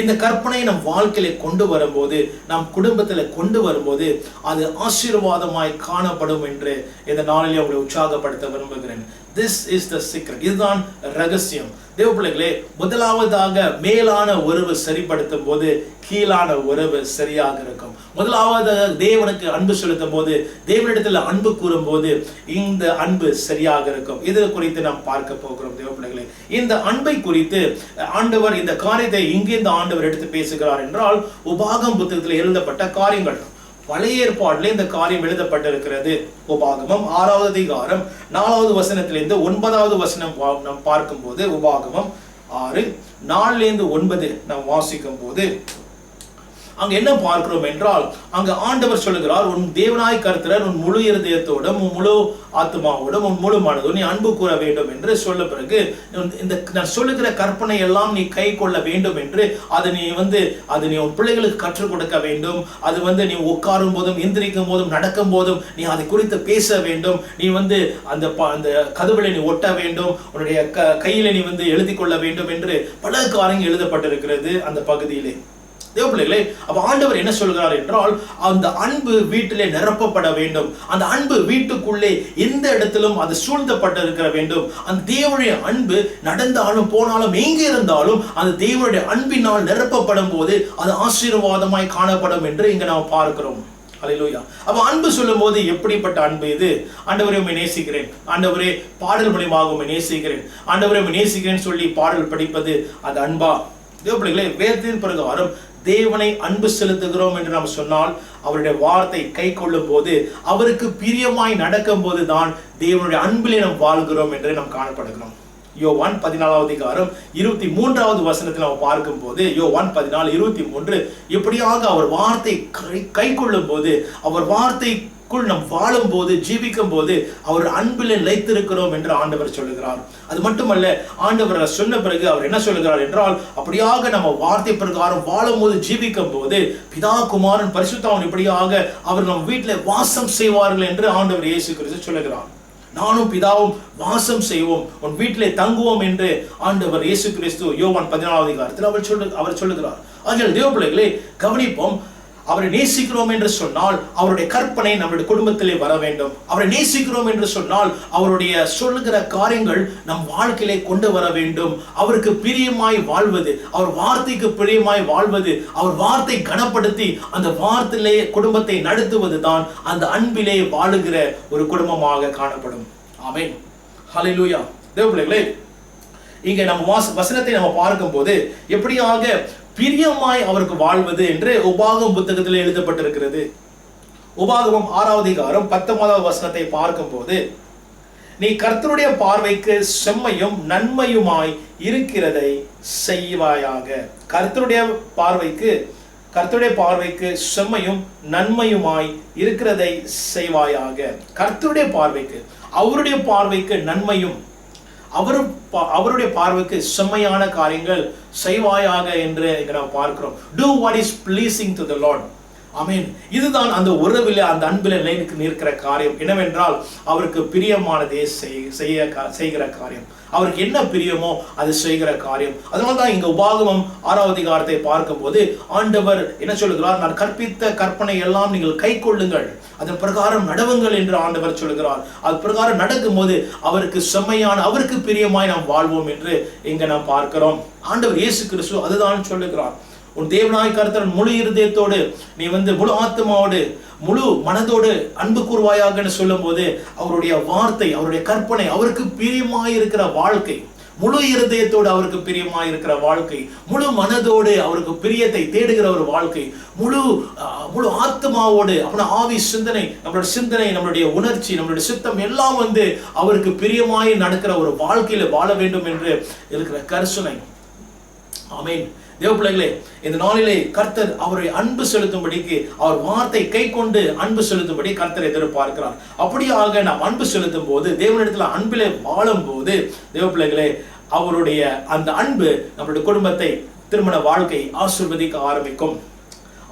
A: இந்த கற்பனை நம் வாழ்க்கையில கொண்டு வரும்போது, நம் குடும்பத்துல கொண்டு வரும்போது அது ஆசீர்வாதமாய் காணப்படும் என்று இந்த நாளிலே உங்களை உற்சாகப்படுத்த விரும்புகிறேன். This is the secret. இதுதான் ரகசியம். தேவ பிள்ளைகளே, முதலாவதாக மேலான உறவு சரிப்படுத்தும் போது கீழான உறவு சரியாக இருக்கும். முதலாவது தேவனுக்கு அன்பு செலுத்தும் போது, தேவனிடத்தில் அன்பு கூறும் போது இந்த அன்பு சரியாக இருக்கும். இது குறித்து நாம் பார்க்க போகிறோம். தேவ பிள்ளைகளே, இந்த அன்பை குறித்து ஆண்டவர் இந்த காரியத்தை இங்கிருந்து ஆண்டவர் எடுத்து பேசுகிறார் என்றால் உபாகம் புத்தகத்தில் எழுதப்பட்ட காரியங்கள். பழைய ஏற்பாட்டிலே இந்த காரியம் எழுதப்பட்டிருக்கிறது. உபாகமம் 6வது அதிகாரம் 4வது வசனத்திலிருந்து 9வது வசனம் நாம் பார்க்கும் போது, உபாகமம் 6:4-9 நாம் வாசிக்கும் போது அங்க என்ன பார்க்கிறோம் என்றால், அங்க ஆண்டவர் சொல்லுகிறார், உன் தேவனாய் கர்த்தர் உன் முழு இருதயத்தோடும் உன் முழு ஆத்மாவோடும் உன் முழு மனதோடும் நீ அன்பு கூற வேண்டும் என்று சொல்ல பிறகு, இந்த நான் சொல்லுகிற கற்பனை எல்லாம் நீ கை கொள்ள வேண்டும் என்று அதை நீ உன் பிள்ளைகளுக்கு கற்றுக் கொடுக்க வேண்டும். அது நீ உட்காரும் போதும் எந்திரிக்கும் போதும் நடக்கும் போதும் நீ அதை குறித்து பேச வேண்டும். நீ அந்த கதவுகளை நீ ஒட்ட வேண்டும். உன்னுடைய கையில நீ எழுதி கொள்ள வேண்டும் என்று பல காரியங்கள் எழுதப்பட்டிருக்கிறது அந்த பகுதியிலே. தேவ பிள்ளைகளே, அப்ப ஆண்டவர் என்ன சொல்கிறார் என்றால், அந்த அன்பு வீட்டிலே நிரப்பப்பட வேண்டும். அந்த அன்பு வீட்டுக்குள்ளே எந்த இடத்திலும் அது சூழ்ந்தப்பட்டிருக்க வேண்டும். அந்த தேவனுடைய அன்பு நடந்தாலும் போனாலும் எங்கே இருந்தாலும் அந்த தேவனுடைய அன்பினால் நிரப்பப்படும் போது அது ஆசீர்வாதமாய் காணப்படும் என்று இங்க நாம் பார்க்கிறோம். அல்லேலூயா. அப்ப அன்பு சொல்லும் போது எப்படிப்பட்ட அன்பு இது? ஆண்டவரே உம்மை நேசிக்கிறேன், ஆண்டவரே பாடல் மூலமாக உம்மை நேசிக்கிறேன், ஆண்டவரே உம்மை நேசிக்கிறேன் சொல்லி பாடல் படிப்பது அது அன்பா? தேவ பிள்ளைகளே, வேதத்தின் பிரகாரம் தேவனை அன்பு செலுத்துகிறோம் என்று நாம் சொன்னால், அவருடைய வார்த்தை கை கொள்ளும் போது, அவருக்கு பிரியமாய் நடக்கும் போது தான் தேவனுடைய அன்பிலே நாம் வாழ்கிறோம் என்று நாம் காணப்படுகிறோம். யோவான் 14வது அதிகாரம் 23வது வசனத்தில் நாம் பார்க்கும் போது, யோவான் 14:23, எப்படியாக அவர் வார்த்தை கை கொள்ளும் போது, அவர் வார்த்தைக்குள் நாம் வாழும் போது, ஜீவிக்கும் போது அவர் அன்பில் நிலைத்திருக்கிறோம் என்று ஆண்டவர் சொல்லுகிறார். அது மட்டுமல்ல, ஆண்டவர் சொன்ன பிறகு அவர் என்ன சொல்லுகிறார் என்றால், அப்படியாக நம்ம வார்த்தை பிரகாரம் வாழும் போது, ஜீவிக்கும் போது பிதா குமாரன் பரிசுத்தாவின் இப்படியாக அவர் நம் வீட்டில் வாசம் செய்வார்கள் என்று ஆண்டவர் இயேசு கிறிஸ்து சொல்லுகிறார். நானும் பிதாவும் வாசம் செய்வோம், உன் வீட்டிலே தங்குவோம் என்று ஆண்டவர் இயேசு கிறிஸ்து யோவான் 14வது அதிகாரத்தில் அவர் சொல்லுகிறார். ஆகிய தேவ பிள்ளைகளே, கவனிப்போம். அவரை நேசிக்கிறோம் என்று சொன்னால் அவருடைய கற்பனை நம்முடைய குடும்பத்திலே வர வேண்டும். அவரை நேசிக்கிறோம் என்று சொன்னால் அவருடைய சொல்லுகிற காரியங்கள் நம் வாழ்க்கையிலே கொண்டு வர வேண்டும். அவருக்கு பிரியமாய் வாழ்வது, அவர் வார்த்தைக்கு பிரியமாய் வாழ்வது, அவர் வார்த்தை கனப்படுத்தி அந்த வார்த்தையிலே குடும்பத்தை நடத்துவது தான் அந்த அன்பிலே வாழுகிற ஒரு குடும்பமாக காணப்படும். ஆமென். ஹல்லேலூயா. தேவ பிள்ளைகளே, இங்க நம்ம வசனத்தை நம்ம பார்க்கும் போது எப்படியாக பிரியமாய் அவருக்கு வாழ்வது என்று உபாகமம் புத்தகத்தில் எழுதப்பட்டிருக்கிறது. உபாகமம் 6வது அதிகாரம் 19வது வசனத்தை பார்க்கும் போது, நீ கர்த்தருடைய பார்வைக்கு செம்மையும் நன்மையுமாய் இருக்கிறதை செய்வாயாக. கர்த்தருடைய பார்வைக்கு செம்மையும் நன்மையுமாய் இருக்கிறதை செய்வாயாக. கர்த்தருடைய பார்வைக்கு, அவருடைய பார்வைக்கு நன்மையும், அவருடைய பார்வைக்கு செம்மையான காரியங்கள் செய்வாயாக என்று நாம் பார்க்கிறோம். Do what is pleasing to the Lord. ஆமென். இதுதான் அந்த உறவிலே, அந்த அன்பிலே நிற்கிற காரியம். என்னவென்றால் அவருக்கு பிரியமானதே செய்கிற காரியம். அவருக்கு என்ன பிரியமோ அது செய்கிற காரியம். அதனால்தான் இங்க உபாகமம் 6வது அதிகாரத்தை பார்க்கும் போது ஆண்டவர் என்ன சொல்லுகிறார்? நான் கற்பித்த கற்பனை எல்லாம் நீங்கள் கை கொள்ளுங்கள், அதன் பிரகாரம் நடவுங்கள் என்று ஆண்டவர் சொல்லுகிறார். அது பிரகாரம் நடக்கும் போது அவருக்கு செம்மையான, அவருக்கு பிரியமாய் நாம் வாழ்வோம் என்று இங்க நாம் பார்க்கிறோம். ஆண்டவர் இயேசு கிறிஸ்து அதுதான் சொல்லுகிறார். உன் தேவனாய் கர்த்தர் முழு இருதயத்தோடு நீ முழு ஆத்மாவோடு முழு மனதோடு அன்பு கூர்வாயாக சொல்லும் போது அவருடைய வார்த்தை, அவருடைய கற்பனை, அவருக்கு பிரியமாய் இருக்கிற வாழ்க்கை, முழு இருதயத்தோடு அவருக்கு பிரியமாய் இருக்கிற வாழ்க்கை, முழு மனதோடு அவருக்கு பிரியத்தை தேடுகிற ஒரு வாழ்க்கை, முழு ஆத்மாவோடு அப்படின்னா ஆவி சிந்தனை, நம்மளுடைய உணர்ச்சி, நம்மளுடைய சித்தம் எல்லாம் அவருக்கு பிரியமாய் நடக்கிற ஒரு வாழ்க்கையில வாழ வேண்டும் என்று இருக்கிற கரிசனை. ஆமென். தேவ பிள்ளைகளே, இந்த நாளிலே கர்த்தர் அவரை அன்பு செலுத்தும்படிக்கு, அவர் வார்த்தை கை கொண்டு அன்பு செலுத்தும்படி கர்த்தர் எதிர்பார்க்கிறார். அப்படியாக நாம் அன்பு செலுத்தும் போது, தேவனிடத்தில் அன்பிலே வாழும் போது, தேவ பிள்ளைகளே, அவருடைய அந்த அன்பு நம்முடைய குடும்பத்தை, திருமண வாழ்க்கை ஆசீர்வதிக்க ஆரம்பிக்கும்.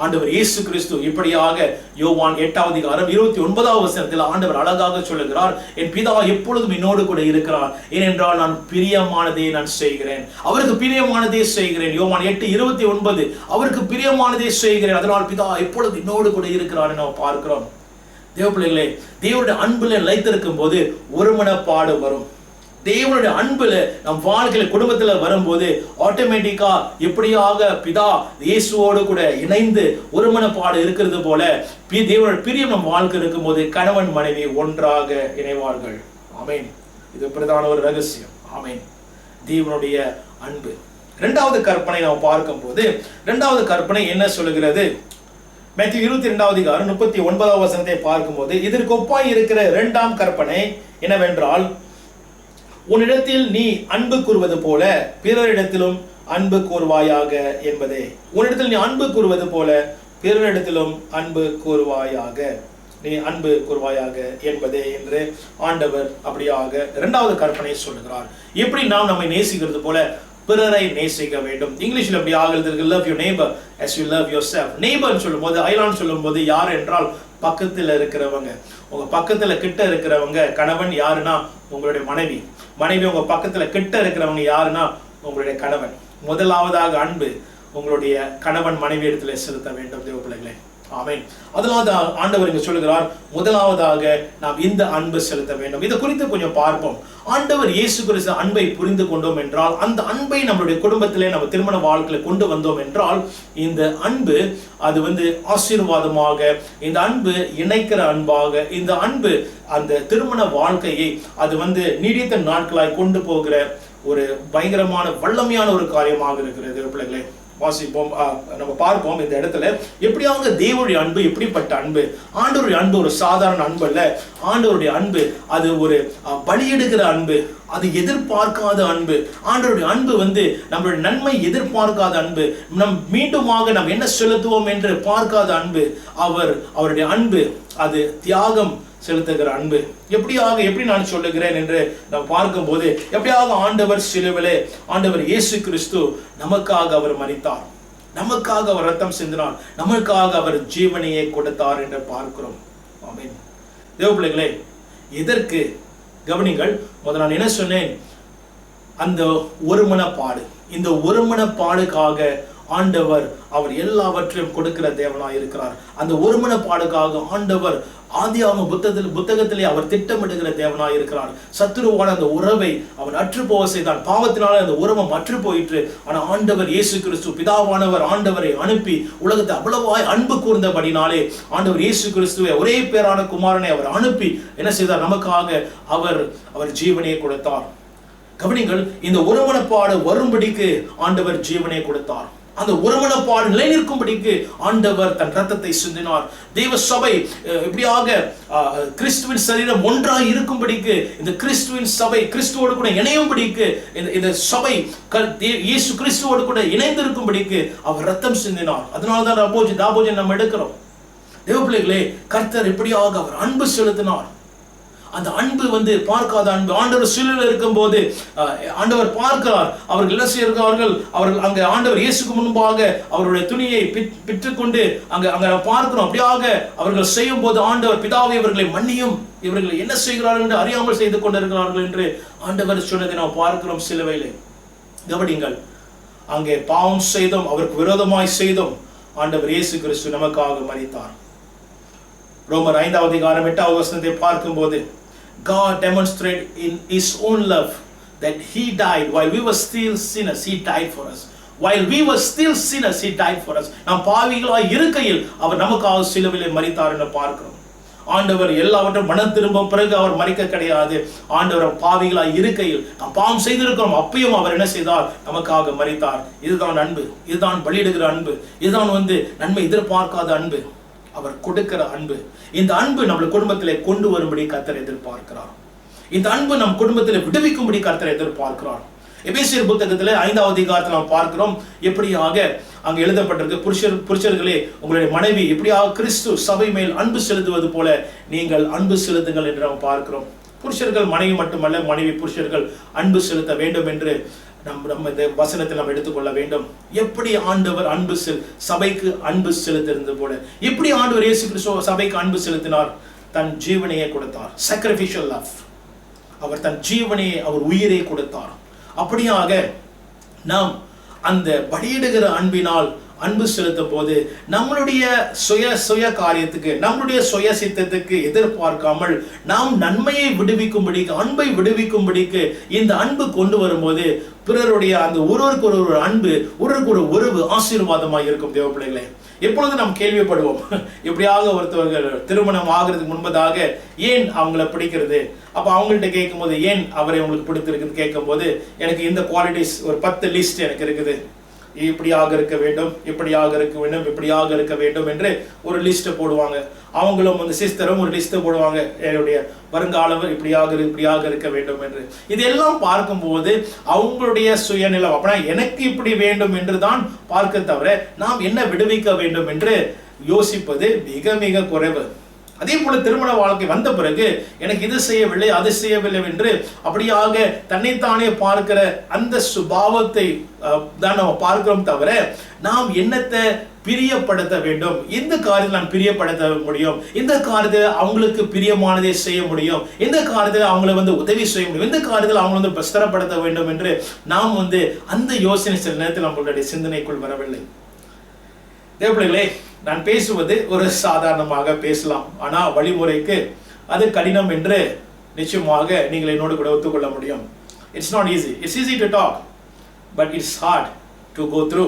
A: ஆண்டவர் இயேசு கிறிஸ்து இப்படியாக யோவான் 8:29 ஆண்டவர் அழகாக சொல்லுகிறார், என் பிதா எப்பொழுதும் என்னோடு கூட இருக்கிறார், ஏனென்றால் நான் பிரியமானதே நான் செய்கிறேன், அவருக்கு பிரியமானதே செய்கிறேன். யோவான் 8:29 அவருக்கு பிரியமானதே செய்கிறேன், அதனால் பிதா எப்பொழுதும் என்னோடு கூட இருக்கிறார் நாம் பார்க்கிறோம். தேவ பிள்ளைகளே, தேவனுடைய அன்புல நிலைத்திருக்கும் போது ஒருமனப்பாடு வரும். தேவனுடைய அன்புல நம் வாழ்க்கையில குடும்பத்துல வரும்போது ஆட்டோமேட்டிக்கா எப்படியாக பிதா இயேசுவோடு கூட இணைந்து ஒருமனப்பாடு இருக்கிறது போல தேவனுடைய பிரியம் நம் வாழ்க்கை இருக்கும் போது கணவன் மனைவி ஒன்றாக இணைவார்கள். ஆமென். இது பிரதான ஒரு ரகசியம். ஆமென். தேவனுடைய அன்பு. இரண்டாவது கற்பனை நாம் பார்க்கும் போது, இரண்டாவது கற்பனை என்ன சொல்லுகிறது? மேத்யூ 22:39 பார்க்கும்போது, இதற்கு ஒப்பாய் இருக்கிற இரண்டாம் கற்பனை என்னவென்றால், உன்னிடத்தில் நீ அன்பு கூறுவது போல பிறரிடத்திலும் அன்பு கூறுவாயாக என்பதே. உன்னிடத்தில் நீ அன்பு கூறுவது போல பிறரிடத்திலும் அன்பு கூறுவாயாக, நீ அன்பு கூறுவாயாக என்பதே என்று ஆண்டவர் அப்படியாக இரண்டாவது கற்பனை சொல்லுகிறார். எப்படி நாம் நம்மை நேசிக்கிறது போல பிறரை நேசிக்க வேண்டும். இங்கிலீஷ்ல அப்படி ஆகிறது, love your neighbor as you love yourself. Neighbour சொல்லும்போது, ஐலான் சொல்லும்போது யார் என்றால் பக்கத்துல இருக்கிறவங்க. உங்க பக்கத்துல கிட்ட இருக்கிறவங்க. கணவன் யாருன்னா உங்களுடைய மனைவி. மனைவி உங்க பக்கத்துல கிட்ட இருக்கிறவங்க யாருன்னா உங்களுடைய கணவன். முதலாவதாக அன்பு உங்களுடைய கணவன் மனைவி இடத்துல செலுத்த வேண்டும் தேவ பிள்ளைகளே. ஆமென். அதனால ஆண்டவர் இங்க சொல்லுகிறார், முதலாவதாக நாம் இந்த அன்பு செலுத்த வேண்டும். இதை குறித்து கொஞ்சம் பார்ப்போம். ஆண்டவர் இயேசு கிறிஸ்து அன்பை புரிந்து கொண்டோம் என்றால், அந்த அன்பை நம்மளுடைய குடும்பத்திலே நம்ம திருமண வாழ்க்கையில கொண்டு வந்தோம் என்றால், இந்த அன்பு அது ஆசீர்வாதமாக, இந்த அன்பு இணைக்கிற அன்பாக, இந்த அன்பு அந்த திருமண வாழ்க்கையை அது நீடித்த நாட்களாய் கொண்டு போகிற ஒரு பயங்கரமான வல்லமையான ஒரு காரியமாக இருக்கிறது பிள்ளைகளே. வாசிப்போம், நம்ம பார்ப்போம் இந்த இடத்துல எப்படியாக தேவனுடைய அன்பு எப்படிப்பட்ட அன்பு. ஆண்டவருடைய அன்பு ஒரு சாதாரண அன்பு அல்ல. ஆண்டவருடைய அன்பு அது ஒரு பலியிடுகிற அன்பு, அது எதிர்பார்க்காத அன்பு. ஆண்டவருடைய அன்பு நம்மளுடைய நன்மை எதிர்பார்க்காத அன்பு, மீண்டுமாக நாம் என்ன செலுத்துவோம் என்று பார்க்காத அன்பு. அவருடைய அன்பு அது தியாகம் செலுத்துகிற அன்பு. எப்படி நான் சொல்லுகிறேன் என்று நாம் பார்க்கும் போது, எப்படியாக ஆண்டவர் சிலுவிலே, ஆண்டவர் இயேசு கிறிஸ்து நமக்காக அவர் மரித்தார், நமக்காக அவர் ரத்தம் சிந்தினார், நமக்காக அவர் ஜீவனையை கொடுத்தார் என்று பார்க்கிறோம். ஆமென். தேவ பிள்ளைகளே, இதற்கு கவனிங்கள். முதல்ல நான் என்ன சொன்னேன்? அந்த ஒருமனப்பாடு. இந்த ஒருமனப்பாடுக்காக ஆண்டவர் அவர் எல்லாவற்றையும் கொடுக்கிற தேவனாய் இருக்கிறார். அந்த ஒருமனப்பாடுக்காக ஆண்டவர் ஆதியாகம புத்தகத்திலே அவர் திட்டமிடுகிற தேவனாய் இருக்கிறார். சத்துருவான அந்த உறவை அவன் அற்று போக செய்தான். பாவத்தினால அந்த உறவம் அற்று போயிற்று. ஆனால் ஆண்டவர் இயேசு கிறிஸ்து பிதாவானவர் ஆண்டவரை அனுப்பி உலகத்தை அவ்வளவாய் அன்பு கூர்ந்தபடினாலே ஆண்டவர் இயேசு கிறிஸ்துவை ஒரே பேரான குமாரனை அவர் அனுப்பி என்ன செய்தார்? நமக்காக அவர் ஜீவனையை கொடுத்தார். கவனிங்கள், இந்த ஒருமனப்பாடு வரும்படிக்கு ஆண்டவர் ஜீவனை கொடுத்தார். அந்த ஒருமனப்பாடு நிலை நிற்கும்படிக்கு ஆண்டவர் தன் ரத்தத்தை சிந்தினார். தேவ சபை எப்படியாக கிறிஸ்துவின் சரீரம் ஒன்றாய் இருக்கும்படிக்கு, இந்த கிறிஸ்துவின் சபை கிறிஸ்துவோடு கூட இணையும்படிக்கு, இந்த சபை இயேசு கிறிஸ்துவோடு கூட இணைந்திருக்கும்படிக்கு அவர் ரத்தம் சிந்தினார். அதனால்தான் தாபோஜன் நம்ம எடுக்கிறோம். தேவ பிள்ளைகளே, கர்த்தர் எப்படியாக அவர் அன்பு செலுத்தினார். அந்த அன்பு பார்க்காத அன்பு. ஆண்டவர் சிலுவையில் இருக்கும் போது ஆண்டவர் பார்க்கிறார். அவர்கள் என்ன செய்கிறார்கள்? அவர்கள் அங்க ஆண்டவர் இயேசுக்கு முன்பாக அவருடைய துணியை பிற்றுக்கொண்டு அங்க பார்க்கிறோம். அப்படியாக அவர்கள் செய்யும் போது ஆண்டவர் பிதாவை இவர்களை மன்னியும், இவர்கள் என்ன செய்கிறார்கள் என்று அறியாமல் செய்து கொண்டிருக்கிறார்கள் என்று ஆண்டவர் சொன்னதை நாம் பார்க்கிறோம் சிலுவையிலே. கவனிங்கள், அங்கே பாவம் செய்தோம், அவருக்கு விரோதமாய் செய்தோம், ஆண்டவர் இயேசு கிறிஸ்து நமக்காக மரித்தார். ரோமர் 5:8 பார்க்கும் போது, God demonstrated in his own love that he died while we were still sinners. He died for us. While we were still sinners, he died for us. நாம் பாவிகளாய் இருக்கையில் அவர் நமக்காக சிலுவையிலே மரித்தார் என்று பார்க்கிறோம். ஆண்டவர் எல்லாவற்றும் மனம் திரும்ப பிறகு அவர் மறிக்க கிடையாது. ஆண்டவர் பாவிகளாய் இருக்கையில் நாம் பாவம் செய்திருக்கிறோம், அப்பயும் அவர் என்ன செய்தார்? நமக்காக மரித்தார். இதுதான் அன்பு, இதுதான் பலியிடுகிற அன்பு, இதுதான் நன்மை எதிர்பார்க்காத அன்பு, அவர் கொடுக்கிற அன்பு. இந்த அன்பு நம்ம குடும்பத்திலே கொண்டு வரும்படி கர்த்தர் எதிர்பார்க்கிறார். இந்த அன்பு நம் குடும்பத்திலே விடுவிக்கும்படி கர்த்தர் எதிர்பார்க்கிறார். எபேசியர் புத்தகத்திலே 5வது அதிகாரத்தில் நாம் பார்க்கிறோம் எப்படியாக அங்கு எழுதப்பட்டிருக்கு, புருஷர்களே உங்களுடைய மனைவி எப்படியாக கிறிஸ்து சபை மேல் அன்பு செலுத்துவது போல நீங்கள் அன்பு செலுத்துங்கள் என்று நாம் பார்க்கிறோம். புருஷர்கள் மனைவி மட்டுமல்ல, மனைவி புருஷர்கள் அன்பு செலுத்த வேண்டும் என்று நம்ம இந்த வசனத்தில் நாம் எடுத்துக்கொள்ள வேண்டும். எப்படி ஆண்டவர் சபைக்கு அன்பு செலுத்திருந்தது போல, எப்படி ஆண்டவர் இயேசு கிறிஸ்து சபைக்கு அன்பு செலுத்தினார்? தன் ஜீவனையே கொடுத்தார். sacrificial love. அவர் தன் ஜீவனையை, அவர் உயிரை கொடுத்தார். அப்படியாக நாம் அந்த பலியிடுகிற அன்பினால் அன்பு செலுத்தும் போது நம்மளுடைய சுய காரியத்துக்கு, நம்மளுடைய சுய சித்தத்துக்கு எதிர்பார்க்காமல் நாம் நன்மையை விடுவிக்கும்படிக்கு, அன்பை விடுவிக்கும்படிக்கு இந்த அன்பு கொண்டு வரும்போது பிறருடைய அந்த ஒருவருக்கு ஒரு அன்பு, ஒருவருக்கு ஒரு உறவு ஆசீர்வாதமாக இருக்கும். தேவ பிள்ளைகளே, எப்பொழுது நாம் கேள்விப்படுவோம், எப்படியாக ஒருத்தவர்கள் திருமணம் ஆகிறதுக்கு முன்பதாக ஏன் அவங்கள பிடிக்கிறது, அப்ப அவங்கள்ட்ட கேட்கும் போது ஏன் அவரை உங்களுக்கு பிடித்திருக்குன்னு கேட்கும் போது, எனக்கு இந்த குவாலிட்டிஸ் ஒரு 10 லிஸ்ட் எனக்கு இருக்குது, இப்படியாக இருக்க வேண்டும், இப்படியாக இருக்க வேண்டும், இப்படியாக இருக்க வேண்டும் என்று ஒரு லிஸ்ட்டை போடுவாங்க. அவங்களும் சிஸ்டரும் ஒரு லிஸ்ட்டை போடுவாங்க, என்னுடைய வருங்காலம் இப்படியாக இருக்க வேண்டும் என்று. இதெல்லாம் பார்க்கும்போது அவங்களுடைய சுயநிலம், அப்படின்னா எனக்கு இப்படி வேண்டும் என்று தான் பார்க்க தவிர நாம் என்ன விடுவிக்க வேண்டும் என்று யோசிப்பது மிக மிக குறைவு. அதே போல திருமண வாழ்க்கை வந்த பிறகு எனக்கு இது செய்யவில்லை, அது செய்யவில்லை என்று அப்படியாக தன்னைத்தானே பார்க்கிற அந்த சுபாவத்தை தான் நம்ம பார்க்கிறோம் தவிர, நாம் என்னத்தை பிரியப்படுத்த வேண்டும், இந்த காரியத்தில் நான் பிரியப்படுத்த முடியும், இந்த காரியத்தில் அவங்களுக்கு பிரியமானதை செய்ய முடியும், இந்த காரியத்தில் அவங்களை உதவி செய்ய முடியும், இந்த காரியத்தில் அவங்களை பிரஸ்தரப்படுத்த வேண்டும் என்று நாம் அந்த யோசனை சில நேரத்தில் நம்மளுடைய சிந்தனைக்குள் வரவில்லை. தேவப்பிள்ளைகளே, நான் பேசுவது ஒரு சாதாரணமாக பேசலாம், ஆனா வழிமுறைக்கு அது கடினம் என்று நிச்சயமாக நீங்கள் என்னோடு கூட ஒத்துக்கொள்ள முடியும். It's not easy. It's easy to talk, but it's hard to go through.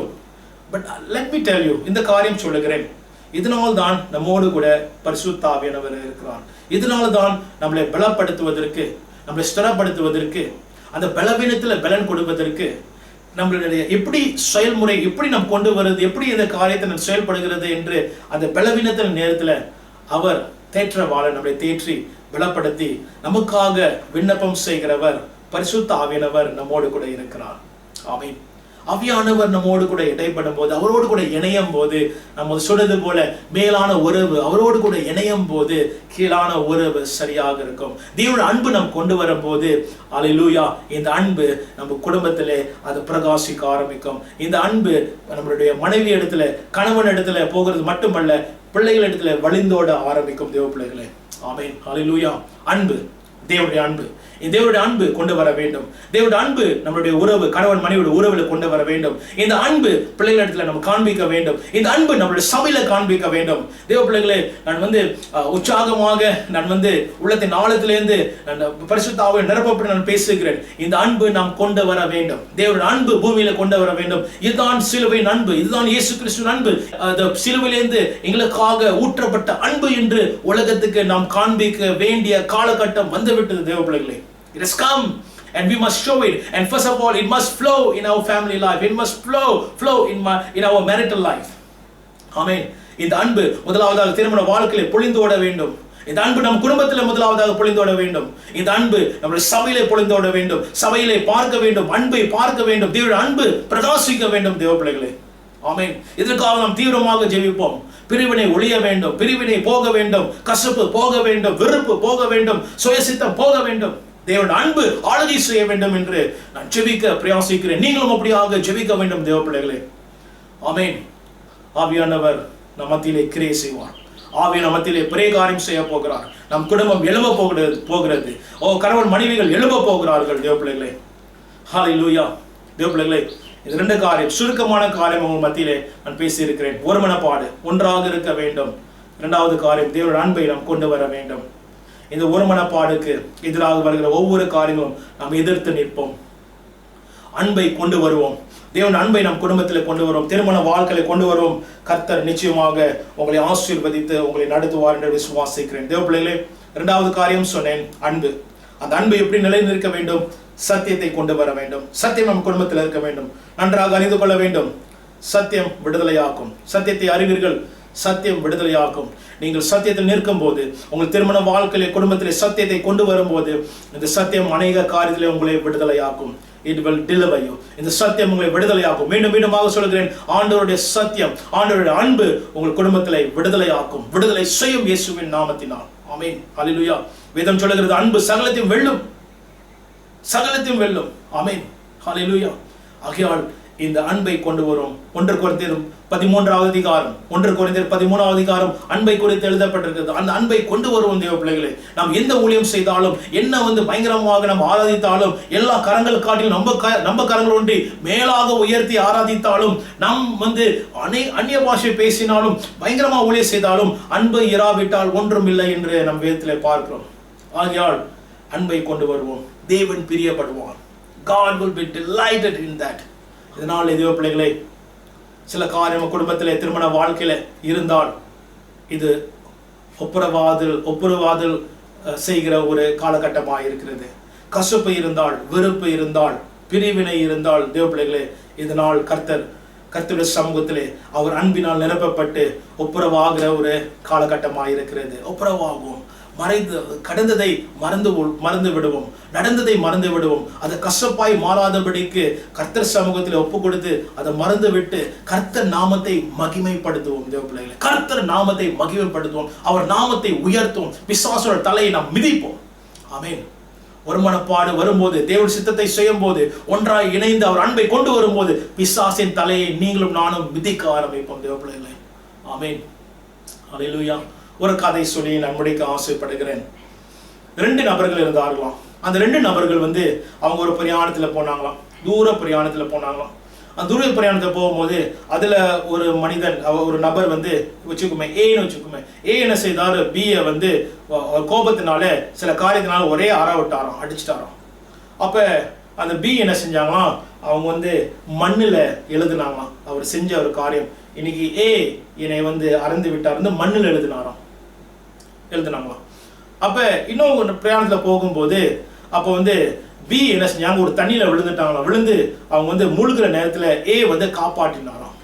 A: But let me tell you, இந்த காரியம் சொல்லுகிறேன், இதனால் தான் நம்மோடு கூட பரிசுத்த ஆவியானவர் இருக்கிறார். இதனால தான் நம்மளை பலப்படுத்துவதற்கு, நம்மளை ஸ்திரப்படுத்துவதற்கு, அந்த பலவீனத்தில் பலன் கொடுப்பதற்கு, நம்மளுடைய எப்படி செயல்முறை எப்படி நாம் கொண்டு வருது, எப்படி இந்த காரியத்தை நாம் செயல்படுகிறது என்று அந்த பலவீனத்தின் நேரத்தில் அவர் தேற்றவாள நம்மளை தேற்றி பலப்படுத்தி நமக்காக விண்ணப்பம் செய்கிறவர் பரிசுத்த ஆவியானவர் நம்மோடு கூட இருக்கிறார். ஆமென். ஆவியானவர் நம்மோடு கூட இடைப்படும் போது, அவரோடு கூட இணையும் போது, நம்ம சொல்றது போல மேலான உறவு, அவரோடு கூட இணையும் போது கீழான உறவு சரியாக இருக்கும். தேவனுடைய அன்பு நாம் கொண்டு வரும் போது, அல்லேலூயா, இந்த அன்பு நம்ம குடும்பத்திலே அது பிரகாசிக்க ஆரம்பிக்கும். இந்த அன்பு நம்மளுடைய மனைவி இடத்துல, கணவன் இடத்துல போகிறது மட்டுமல்ல, பிள்ளைகள் இடத்துல வழிந்தோட ஆரம்பிக்கும். தேவ பிள்ளைகளே, ஆமென், அல்லேலூயா. அன்பு, தேவனுடைய அன்பு, தேவனுடைய அன்பு கொண்டு வர வேண்டும். தேவனுடைய அன்பு நம்மளுடைய உறவு, கணவன் மனைவியோட உறவுல கொண்டு வர வேண்டும். இந்த அன்பு பிள்ளைகளிடத்துல நம்ம காண்பிக்க வேண்டும். இந்த அன்பு நம்மளுடைய சபையில காண்பிக்க வேண்டும். தேவ பிள்ளைகளே, நான் உற்சாகமாக நான் உள்ளத்தின் ஆழத்திலிருந்து நான் பரிசுத்த ஆவியால் நிரப்பப்பட்டு நான் பேசுகிறேன். இந்த அன்பு நாம் கொண்டு வர வேண்டும். தேவனுடைய அன்பு பூமியில கொண்டு வர வேண்டும். இதுதான் சிலுவையின் அன்பு, இதுதான் இயேசு கிறிஸ்துவின் அன்பு. சிலுவையிலிருந்து எங்களுக்காக ஊற்றப்பட்ட அன்பு என்று உலகத்துக்கு நாம் காண்பிக்க வேண்டிய காலகட்டம் வந்துவிட்டது. தேவ பிள்ளைகளே, it has come and we must show it. And first of all, it must flow in our family life. It must flow in our marital life. Amen. இந்த அன்பு முதலாவதாக திருமண வாழ்க்கையிலே பொழிந்தோட வேண்டும். இந்த அன்பு நம் குடும்பத்தில் முதலாவதாக பொழிந்தோட வேண்டும். இந்த அன்பு நம்முடைய சபையிலே பொழிந்தோட வேண்டும். சபையிலே பார்க்க வேண்டும், அன்பை பார்க்க வேண்டும். தேவனுடைய அன்பு பிரகாசிக்க வேண்டும். தேவ பிள்ளைகளே, ஆமென். இதற்காக நாம் தீவிரமாக ஜெபிப்போம். பிரிவினை ஒழிய வேண்டும், பிரிவினை போக வேண்டும், கசப்பு போக வேண்டும், வெறுப்பு போக வேண்டும், சுயசித்தம் போக வேண்டும். தேவனுடைய அன்பு ஆளுகை செய்ய வேண்டும் என்று நான் ஜெபிக்க பிரயாசிக்கிறேன். நீங்களும் அப்படியாக ஜெபிக்க வேண்டும். தேவ பிள்ளைகளே, ஆமென். ஆவியானவர் நம் மத்தியிலே கிரியை செய்வார். ஆவிய நம் மத்தியிலே பெரிய காரியம் செய்ய போகிறார். நம் குடும்பம் எழும்ப போகிறது. கணவன் மனைவிகள் எழும்ப போகிறார்கள். தேவ பிள்ளைகளே, ஹல்லேலூயா. தேவ பிள்ளைகளே, இது 2 காரியம், சுருக்கமான காரியம் உங்கள் மத்தியிலே நான் பேசி இருக்கிறேன். ஒரு மனப்பாடு, ஒன்றாக இருக்க வேண்டும். 2வது காரியம், தேவனுடைய அன்பை நாம் கொண்டு வர வேண்டும். இந்த ஒரு மனப்பாடுக்கு எதிராக வருகிற ஒவ்வொரு காரியங்களும் நாம் எதிர்த்து நிற்போம். அன்பை கொண்டு வருவோம். தேவன் அன்பை நம் குடும்பத்தில் கொண்டு வருவோம். திருமண வாழ்க்கையை கொண்டு வருவோம். கர்த்தர் நிச்சயமாக உங்களை ஆசீர்வதித்து உங்களை நடத்துவார் என்று விசுவாசிக்கிறேன். தேவ பிள்ளைகளே, இரண்டாவது காரியம் சொன்னேன், அன்பு. அந்த அன்பு எப்படி நிலைநிற்க வேண்டும்? சத்தியத்தை கொண்டு வர வேண்டும். சத்தியம் நம் குடும்பத்தில் இருக்க வேண்டும். நன்றாக அறிந்து கொள்ள வேண்டும். சத்தியம் விடுதலையாக்கும். சத்தியத்தை அறிவீர்கள், சத்தியம் விடுதலையாக்கும். நீங்கள் சத்தியத்தில் நிற்கும் போது, உங்கள் திருமண வாழ்க்கையிலே குடும்பத்திலே சத்தியத்தை கொண்டு வரும்போது, இந்த சத்தியம் அநேக காரியத்திலே உங்களை விடுதலையாக்கும். It will deliver you. இந்த சத்தியம் உங்களை விடுதலையாக்கும். மீண்டும் மீண்டுமாக சொல்கிறேன், ஆண்டவருடைய சத்தியம், ஆண்டவருடைய அன்பு உங்கள் குடும்பத்திலே விடுதலையாக்கும். விடுதலை செய்யும் இயேசுவின் நாமத்தினால். ஆமென். ஹல்லேலூயா. வேதம் சொல்கிறது, அன்பு சகலத்தையும் வெல்லும். சகலத்தையும் வெல்லும். ஆமென். ஹல்லேலூயா. ஆகையால் இந்த அன்பை கொண்டு வரும். 1 கொரிந்தியர் 13வது அதிகாரம், 1 கொரிந்தியர் 13வது அதிகாரம் அன்பை குறித்து எழுதப்பட்டிருக்கிறது. அந்த அன்பை கொண்டு வருவோம் தேவ பிள்ளைகளே. நாம் எந்த ஊழியம் செய்தாலும், என்ன பயங்கரமாக நாம் ஆராதித்தாலும், எல்லா கரங்கள் காட்டிலும் நம்ம கரங்கள் ஒன்றி மேலாக உயர்த்தி ஆராதித்தாலும், நாம் அந்நிய பாஷை பேசினாலும், பயங்கரமாக ஊழியம் செய்தாலும், அன்பை இராவிட்டால் ஒன்றும் இல்லை என்று நம் வேதத்திலே பார்க்கிறோம். ஆகையால் அன்பை கொண்டு வருவோம். தேவன் பிரியப்படுவார். God will be delighted in that. இதனால் தேவ பிள்ளைகளே, சில காரியம் குடும்பத்திலே திருமண வாழ்க்கையில இருந்தால், இது ஒப்புரவாதல் செய்கிற ஒரு காலகட்டமாக இருக்கிறது. கசப்பு இருந்தால், வெறுப்பு இருந்தால், பிரிவினை இருந்தால், தேவ பிள்ளைகளே, இதனால் கர்த்தருடைய சமூகத்திலே அவர் அன்பினால் நிரப்பப்பட்டு ஒப்புரவாகிற ஒரு காலகட்டமாக இருக்கிறது. ஒப்புரவாகும். கடந்ததை மறந்து விடுவோம். நடந்ததை மறந்து விடுவோம். அதை கசப்பாய் மாறாதபடிக்கு கர்த்தர் சமூகத்தில் ஒப்பு கொடுத்து அதை மறந்து விட்டு கர்த்தர் நாமத்தை மகிமைப்படுத்துவோம். தேவ பிள்ளைகளே, கர்த்தர் நாமத்தை மகிமைப்படுத்துவோம். அவர் நாமத்தை உயர்த்துவோம். பிசாசோட தலையை நாம் மிதிப்போம். ஆமென். ஒரு மனப்பாடு வரும்போது, தேவன் சித்தத்தை செய்யும் போது, ஒன்றாய் இணைந்து அவர் அன்பை கொண்டு வரும்போது, பிசாசின் தலையை நீங்களும் நானும் மிதிக்க ஆரம்பிப்போம். தேவ பிள்ளைகளே, ஆமென். ஹல்லேலூயா. ஒரு கதை சொல்லி நான் முடிக்க ஆசைப்படுகிறேன். 2 நபர்கள் இருந்தார்களாம். அந்த 2 நபர்கள் அவங்க ஒரு பிரயாணத்தில் போனாங்களாம். தூர பிரயாணத்தில் போனாங்களாம். அந்த தூர பிரயாணத்தில் போகும்போது அதுல ஒரு மனிதன், ஒரு நபர் வச்சுக்குமே, ஏன்னு வச்சுக்குமே, ஏ என்ன செய்தாரு, பியை கோபத்தினால சில காரியத்தினால ஒரே விட்டாராம், அடிச்சுட்டாராம். அப்ப அந்த பி என்ன செஞ்சாங்களாம், அவங்க மண்ணில் எழுதுனாங்களாம். அவர் செஞ்ச ஒரு காரியம், இன்னைக்கு ஏ என்னை அறந்து விட்டார், மண்ணில் எழுதினாராம். அப்ப இன்னும் பிரயாணத்துல போகும்போது அப்போ பி என்ன செஞ்சாங்க, ஒரு தண்ணியில விழுந்துட்டாங்களாம். விழுந்து அவங்க முழுகிற நேரத்துல ஏ காப்பாற்றினாராம்.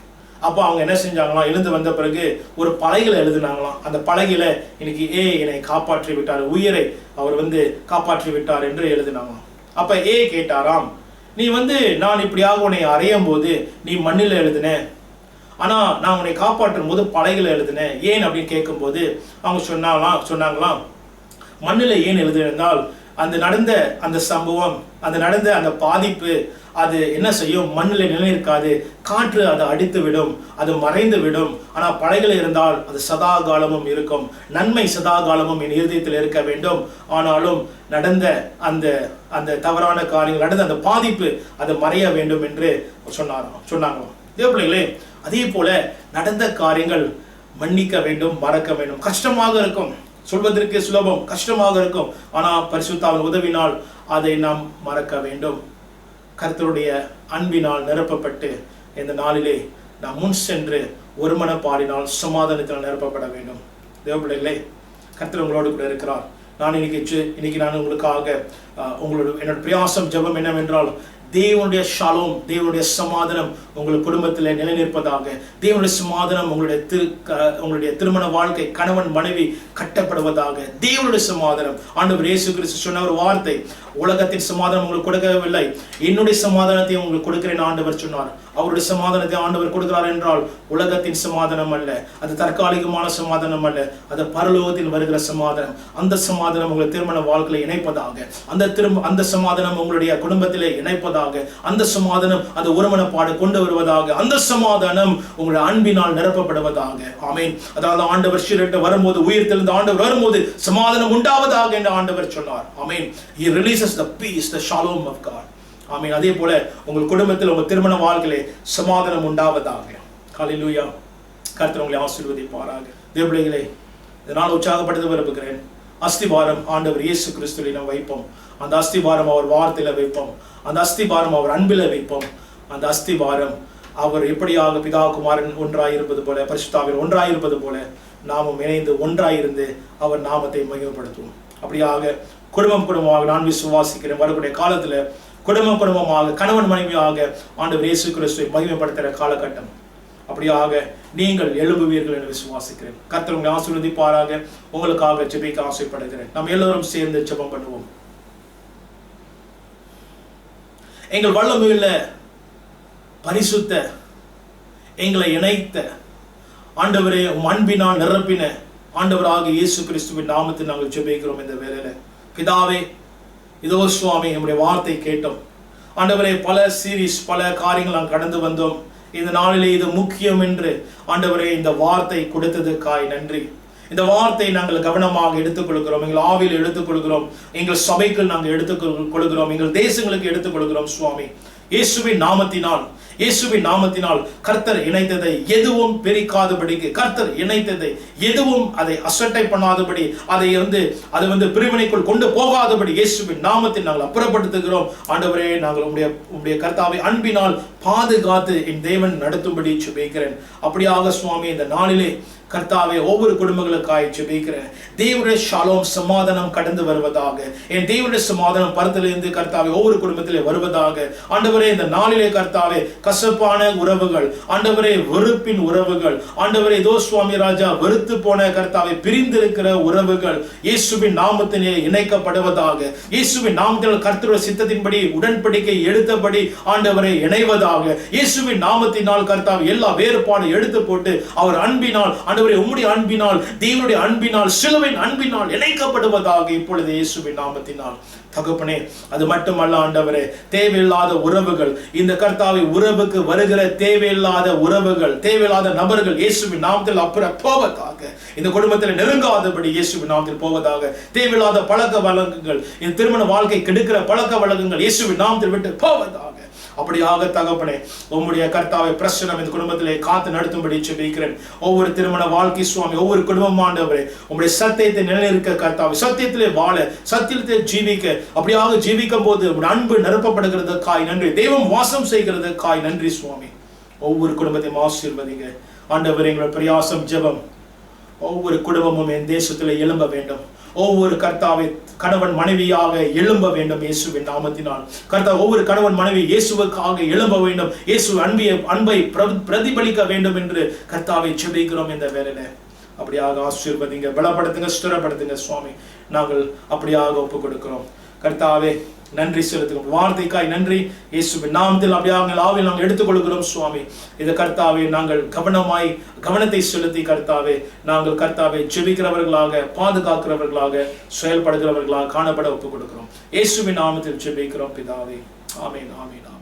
A: அப்போ அவங்க என்ன செஞ்சாங்களாம், எழுந்து வந்த பிறகு ஒரு பலகையில எழுதினாங்களாம். அந்த பலகையில இன்னைக்கு ஏ என்னை காப்பாற்றி விட்டார், உயிரை அவர் காப்பாற்றி விட்டார் என்று எழுதினாங்களாம். அப்ப ஏ கேட்டாராம், நீ நான் இப்படியாக உன்னை அறையும் போது நீ மண்ணில் எழுதின, ஆனா நான் உன்னை காப்பாற்றும் போது பலகையில எழுதினேன், ஏன் அப்படின்னு கேட்கும்போது அவங்க சொன்னாங்களாம், மண்ணில் ஏன் எழுதினால் அந்த நடந்த அந்த சம்பவம், அந்த நடந்த அந்த பாதிப்பு, அது என்ன செய்யும், மண்ணில் நிலைநிற்காது, காற்று அதை அடித்து விடும், அது மறைந்து விடும். ஆனா பலகையில் இருந்தால் அது சதா காலமும் இருக்கும். நன்மை சதா காலமும் என் இருதயத்தில் இருக்க வேண்டும். ஆனாலும் நடந்த அந்த தவறான காரியங்கள், நடந்த அந்த பாதிப்பு அது மறைய வேண்டும் என்று சொன்னாங்களாம். இதே பிள்ளைகளே, அதே போல நடந்த காரியங்கள் மன்னிக்க வேண்டும், மறக்க வேண்டும். கஷ்டமாக இருக்கும், சொல்வதற்கு சுலபம், கஷ்டமாக இருக்கும். ஆனா பரிசுத்தாவின் உதவினால் அதை நாம் மறக்க வேண்டும். கர்த்தருடைய அன்பினால் நிரப்பப்பட்டு இந்த நாளிலே நாம் முன் சென்று ஒரு மனப்பாடினால் சமாதானத்தினால் நிரப்பப்பட வேண்டும். தேவ பிள்ளைகளே, கர்த்தர் உங்களோடு கூட இருக்கிறார். நான் இன்னைக்கு நான் உங்களுக்காக என்னோட பிரயாசம் ஜெபம் என்னவென்றால், தேவனுடைய ஷாலோம், தேவனுடைய சமாதானம் உங்கள் குடும்பத்தில் நிலைநிற்பதாக. தேவனுடைய சமாதானம் உங்களுடைய திருமண வாழ்க்கை, கணவன் மனைவி கட்டப்படுவதாக. தேவனுடைய சமாதானம், ஆண்டவர் இயேசு கிறிஸ்து சொன்ன ஒரு வார்த்தை, உலகத்தின் சமாதானம் உங்களுக்கு கொடுக்கவில்லை, என்னுடைய சமாதானத்தை உங்களுக்கு கொடுக்கிறேன் ஆண்டவர் சொன்னார். அவருடைய சமாதானத்தை ஆண்டவர் கொடுக்கிறார் என்றால் உலகத்தின் சமாதானம் அல்ல, அது தற்காலிகமான சமாதானம் அல்ல, அது பரலோகத்தில் வருகிற சமாதானம். அந்த சமாதானம் உங்களை திருமண வாழ்க்கையில் இணைப்பதாக, அந்த சமாதானம் உங்களுடைய குடும்பத்திலே இணைப்பதாக, அந்த சமாதானம் அந்த ஒருமனப்பாடு கொண்டு வருவதாக, அந்த சமாதானம் உங்களுடைய அன்பினால் நிரப்பப்படுவதாக. ஆமென். அதாவது ஆண்டவர் ஷீரட்ட வரும்போது, உயிர்த்தெழுந்த ஆண்டவர் வரும்போது சமாதானம் உண்டாவதாக என்று ஆண்டவர் சொன்னார். ஆமென். He releases the peace, the shalom of God. ஆமென். அதே போல உங்கள் குடும்பத்தில், உங்கள் திருமண வாழ்க்கையிலே சமாதானம் உண்டாவதாக. ஹல்லேலூயா. கர்த்தர் உங்களை ஆசீர்வதிப்பாராக. தேவ பிள்ளைகளே, இதனால் உற்சாகப்படுத்த விரும்புகிறேன். அஸ்திபாரம் ஆண்டவர் இயேசு கிறிஸ்துவில நாம் வைப்போம். அந்த அஸ்திபாரம் அவர் வார்த்தையில வைப்போம். அந்த அஸ்திபாரம் அவர் அன்பில வைப்போம். அந்த அஸ்திபாரம் அவர் எப்படியாக பிதா குமாரன் ஒன்றாயிருப்பது போல, பரிசுத்தாவின் ஒன்றாயிருப்பது போல நாமும் இணைந்து ஒன்றாயிருந்து அவர் நாமத்தை மகிமைப்படுத்துவோம். அப்படியாக குடும்பமாக நான் விசுவாசிக்கிறேன், வரக்கூடிய காலத்துல குடும்பமாக கணவன் மனைவியாக ஆண்டவர் இயேசு கிறிஸ்துவை மகிமைப்படுத்துகிற காலகட்டம். அப்படியாக நீங்கள் எழும்புவீர்கள் என்று விசுவாசிக்கிறேன். கர்த்தர் உங்களை ஆசீர்வதிப்பாராக. உங்களுக்காக ஜெபிக்க ஆசைப்படுகிறேன். நாம் எல்லோரும் சேர்ந்து ஜெபம் பண்ணுவோம். எங்கள் வல்லமையுள்ள பரிசுத்த எங்களை இணைத்த ஆண்டவரே, அன்பினால் நிரப்பின ஆண்டவராக இயேசு கிறிஸ்துவின் நாமத்தில் நாங்கள் ஜெபிக்கிறோம். இந்த வேளையில பிதாவே, இதோ சுவாமி, நம்முடைய வார்த்தை கேட்டோம் ஆண்டவரே. பல சீரீஸ், பல காரியங்கள் நாம் கடந்து வந்தோம். இந்த நாளிலே இது முக்கியம் என்று ஆண்டவரே இந்த வார்த்தை கொடுத்ததுக்காய் நன்றி. இந்த வார்த்தை நாங்கள் கவனமாக எடுத்துக்கொள்கிறோம். எங்கள் ஆவியில் எடுத்துக்கொள்கிறோம். எங்கள் சபைக்கு நாங்கள் எடுத்துக்கொள்கிறோம். எங்கள் தேசங்களுக்கு எடுத்துக்கொள்கிறோம் சுவாமி. இயேசுவின் நாமத்தினால் கர்த்தர் இணைத்ததை எதுவும் பிரிக்காதபடிக்கு, கர்த்தர் இணைத்ததை எதுவும் அதை அசட்டை பண்ணாதபடி, அதை பிரிவினைக்குள் கொண்டு போகாதபடி இயேசுவின் நாமத்தில் நாங்கள் அப்புறப்படுத்துகிறோம். ஆண்டவரே, நாங்கள் உம்முடைய கர்த்தாவை அன்பினால் பாதுகாத்து என் தேவன் நடத்தும்படி ஜெபிக்கிறேன். அப்படியாக சுவாமி, இந்த நாளிலே கர்த்தாவே ஒவ்வொரு குடும்பங்களுக்காய் ஜெபிக்கிறேன். தேவனுடைய ஷாலோம் சமாதானம் கடந்து வருவதாக. என் தேவனுடைய சமாதானம் பரத்திலிருந்து கர்த்தாவே ஒவ்வொரு குடும்பத்திலே வருவதாக. ஆண்டவரே, இந்த நாளிலே கர்த்தாவே கசப்பான உறவுகள், ஆண்டவரே வெறுப்பின் உறவுகள், ஆண்டவரே இதோ சுவாமி ராஜா வெறுத்து போன கர்த்தாவே பிரிந்திருக்கிற உறவுகள் இயேசுவின் நாமத்திலே இணைக்கப்படுவதாக. இயேசுவின் நாமத்தில் கர்த்தருடைய சித்தத்தின்படி உடன்படிக்கை எடுத்தபடி ஆண்டவரை இணைவதாக. இயேசுவின் நாமத்தினால் கர்த்தாவே எல்லா வேறுபாடு எடுத்து போட்டு அவர் அன்பினால், உம்முடைய அன்பினால், தேவனுடைய அன்பினால், சிலுவையின் அன்பினால் இணைக்கப்படுவதாக இப்பொழுது இயேசுவின் நாமத்தினால். தகப்பனே, அது மட்டுமல்ல ஆண்டவரே, தேவையில்லாத உறவுகள், இந்த கர்த்தாவை உறவுக்கு வருகிற தேவையில்லாத உறவுகள், தேவையில்லாத நபர்கள் இயேசுவின் நாமத்தில் அப்புறம் போவதாக. இந்த குடும்பத்தில் நெருங்காதபடி இயேசுவின் நாமத்தில் போவதாக. தேவையில்லாத பழக்க வழக்கங்கள், இந்த திருமண வாழ்க்கை கெடுக்கிற பழக்க வழக்கங்கள் இயேசுவின் நாமத்தில் விட்டு போவதாக. அப்படியாக தகப்பனே, உம்முடைய கர்த்தாவை பிரசனம் இந்த குடும்பத்திலே காத்து நடத்தும்படி ஜெபிக்கிறேன். ஒவ்வொரு திருமண வாழ்க்கை சுவாமி, ஒவ்வொரு குடும்பம் ஆண்டவரே, உம்முடைய சத்தியத்தை நிலைநிற்க கர்த்தாவை, சத்தியத்திலே வாழ, சத்தியத்திலே ஜீவிக்க, அப்படியாக ஜீவிக்கும் போது அன்பு நிரப்பப்படுகிறதுக்காய் நன்றி. தெய்வம் வாசம் செய்கிறதுக்காய் நன்றி சுவாமி. ஒவ்வொரு குடும்பத்தையும் ஆசீர்வதிங்க ஆண்டவரே. எங்கள் பிரயாசம் ஜெபம், ஒவ்வொரு குடும்பமும் என் தேசத்திலே எழும்ப வேண்டும். ஒவ்வொரு கர்த்தாவை கணவன் மனைவியாக எழும்ப வேண்டும் இயேசுவின் நாமத்தினால். கர்த்தா, ஒவ்வொரு கணவன் மனைவி இயேசுவுக்காக எழும்ப வேண்டும். இயேசு அன்பை பிரதிபலிக்க வேண்டும் என்று கர்த்தாவை ஜெபிக்கிறோம் இந்த வேளையில. அப்படியாக ஆசீர்வதிங்க, பலப்படுத்துங்க, ஸ்திரப்படுத்துங்க சுவாமி. நாங்கள் அப்படியாக ஒப்புக் கொடுக்கிறோம் கர்த்தாவே. நன்றி செலுத்துகிறோம். வார்த்தைக்காய் நன்றி. இயேசுவின் நாமத்தில் அப்படியாக ஆவில் நாங்கள் எடுத்துக்கொள்கிறோம் சுவாமி. இதை கர்த்தாவே நாங்கள் கவனத்தை செலுத்தி கர்த்தாவே நாங்கள் கர்த்தாவை ஜெபிக்கிறவர்களாக, பாதுகாக்கிறவர்களாக, செயல்படுகிறவர்களாக காணப்பட ஒப்புக் கொடுக்கிறோம். இயேசுவின் நாமத்தில் ஜெபிக்கிறோம் பிதாவே. ஆமென், ஆமென்.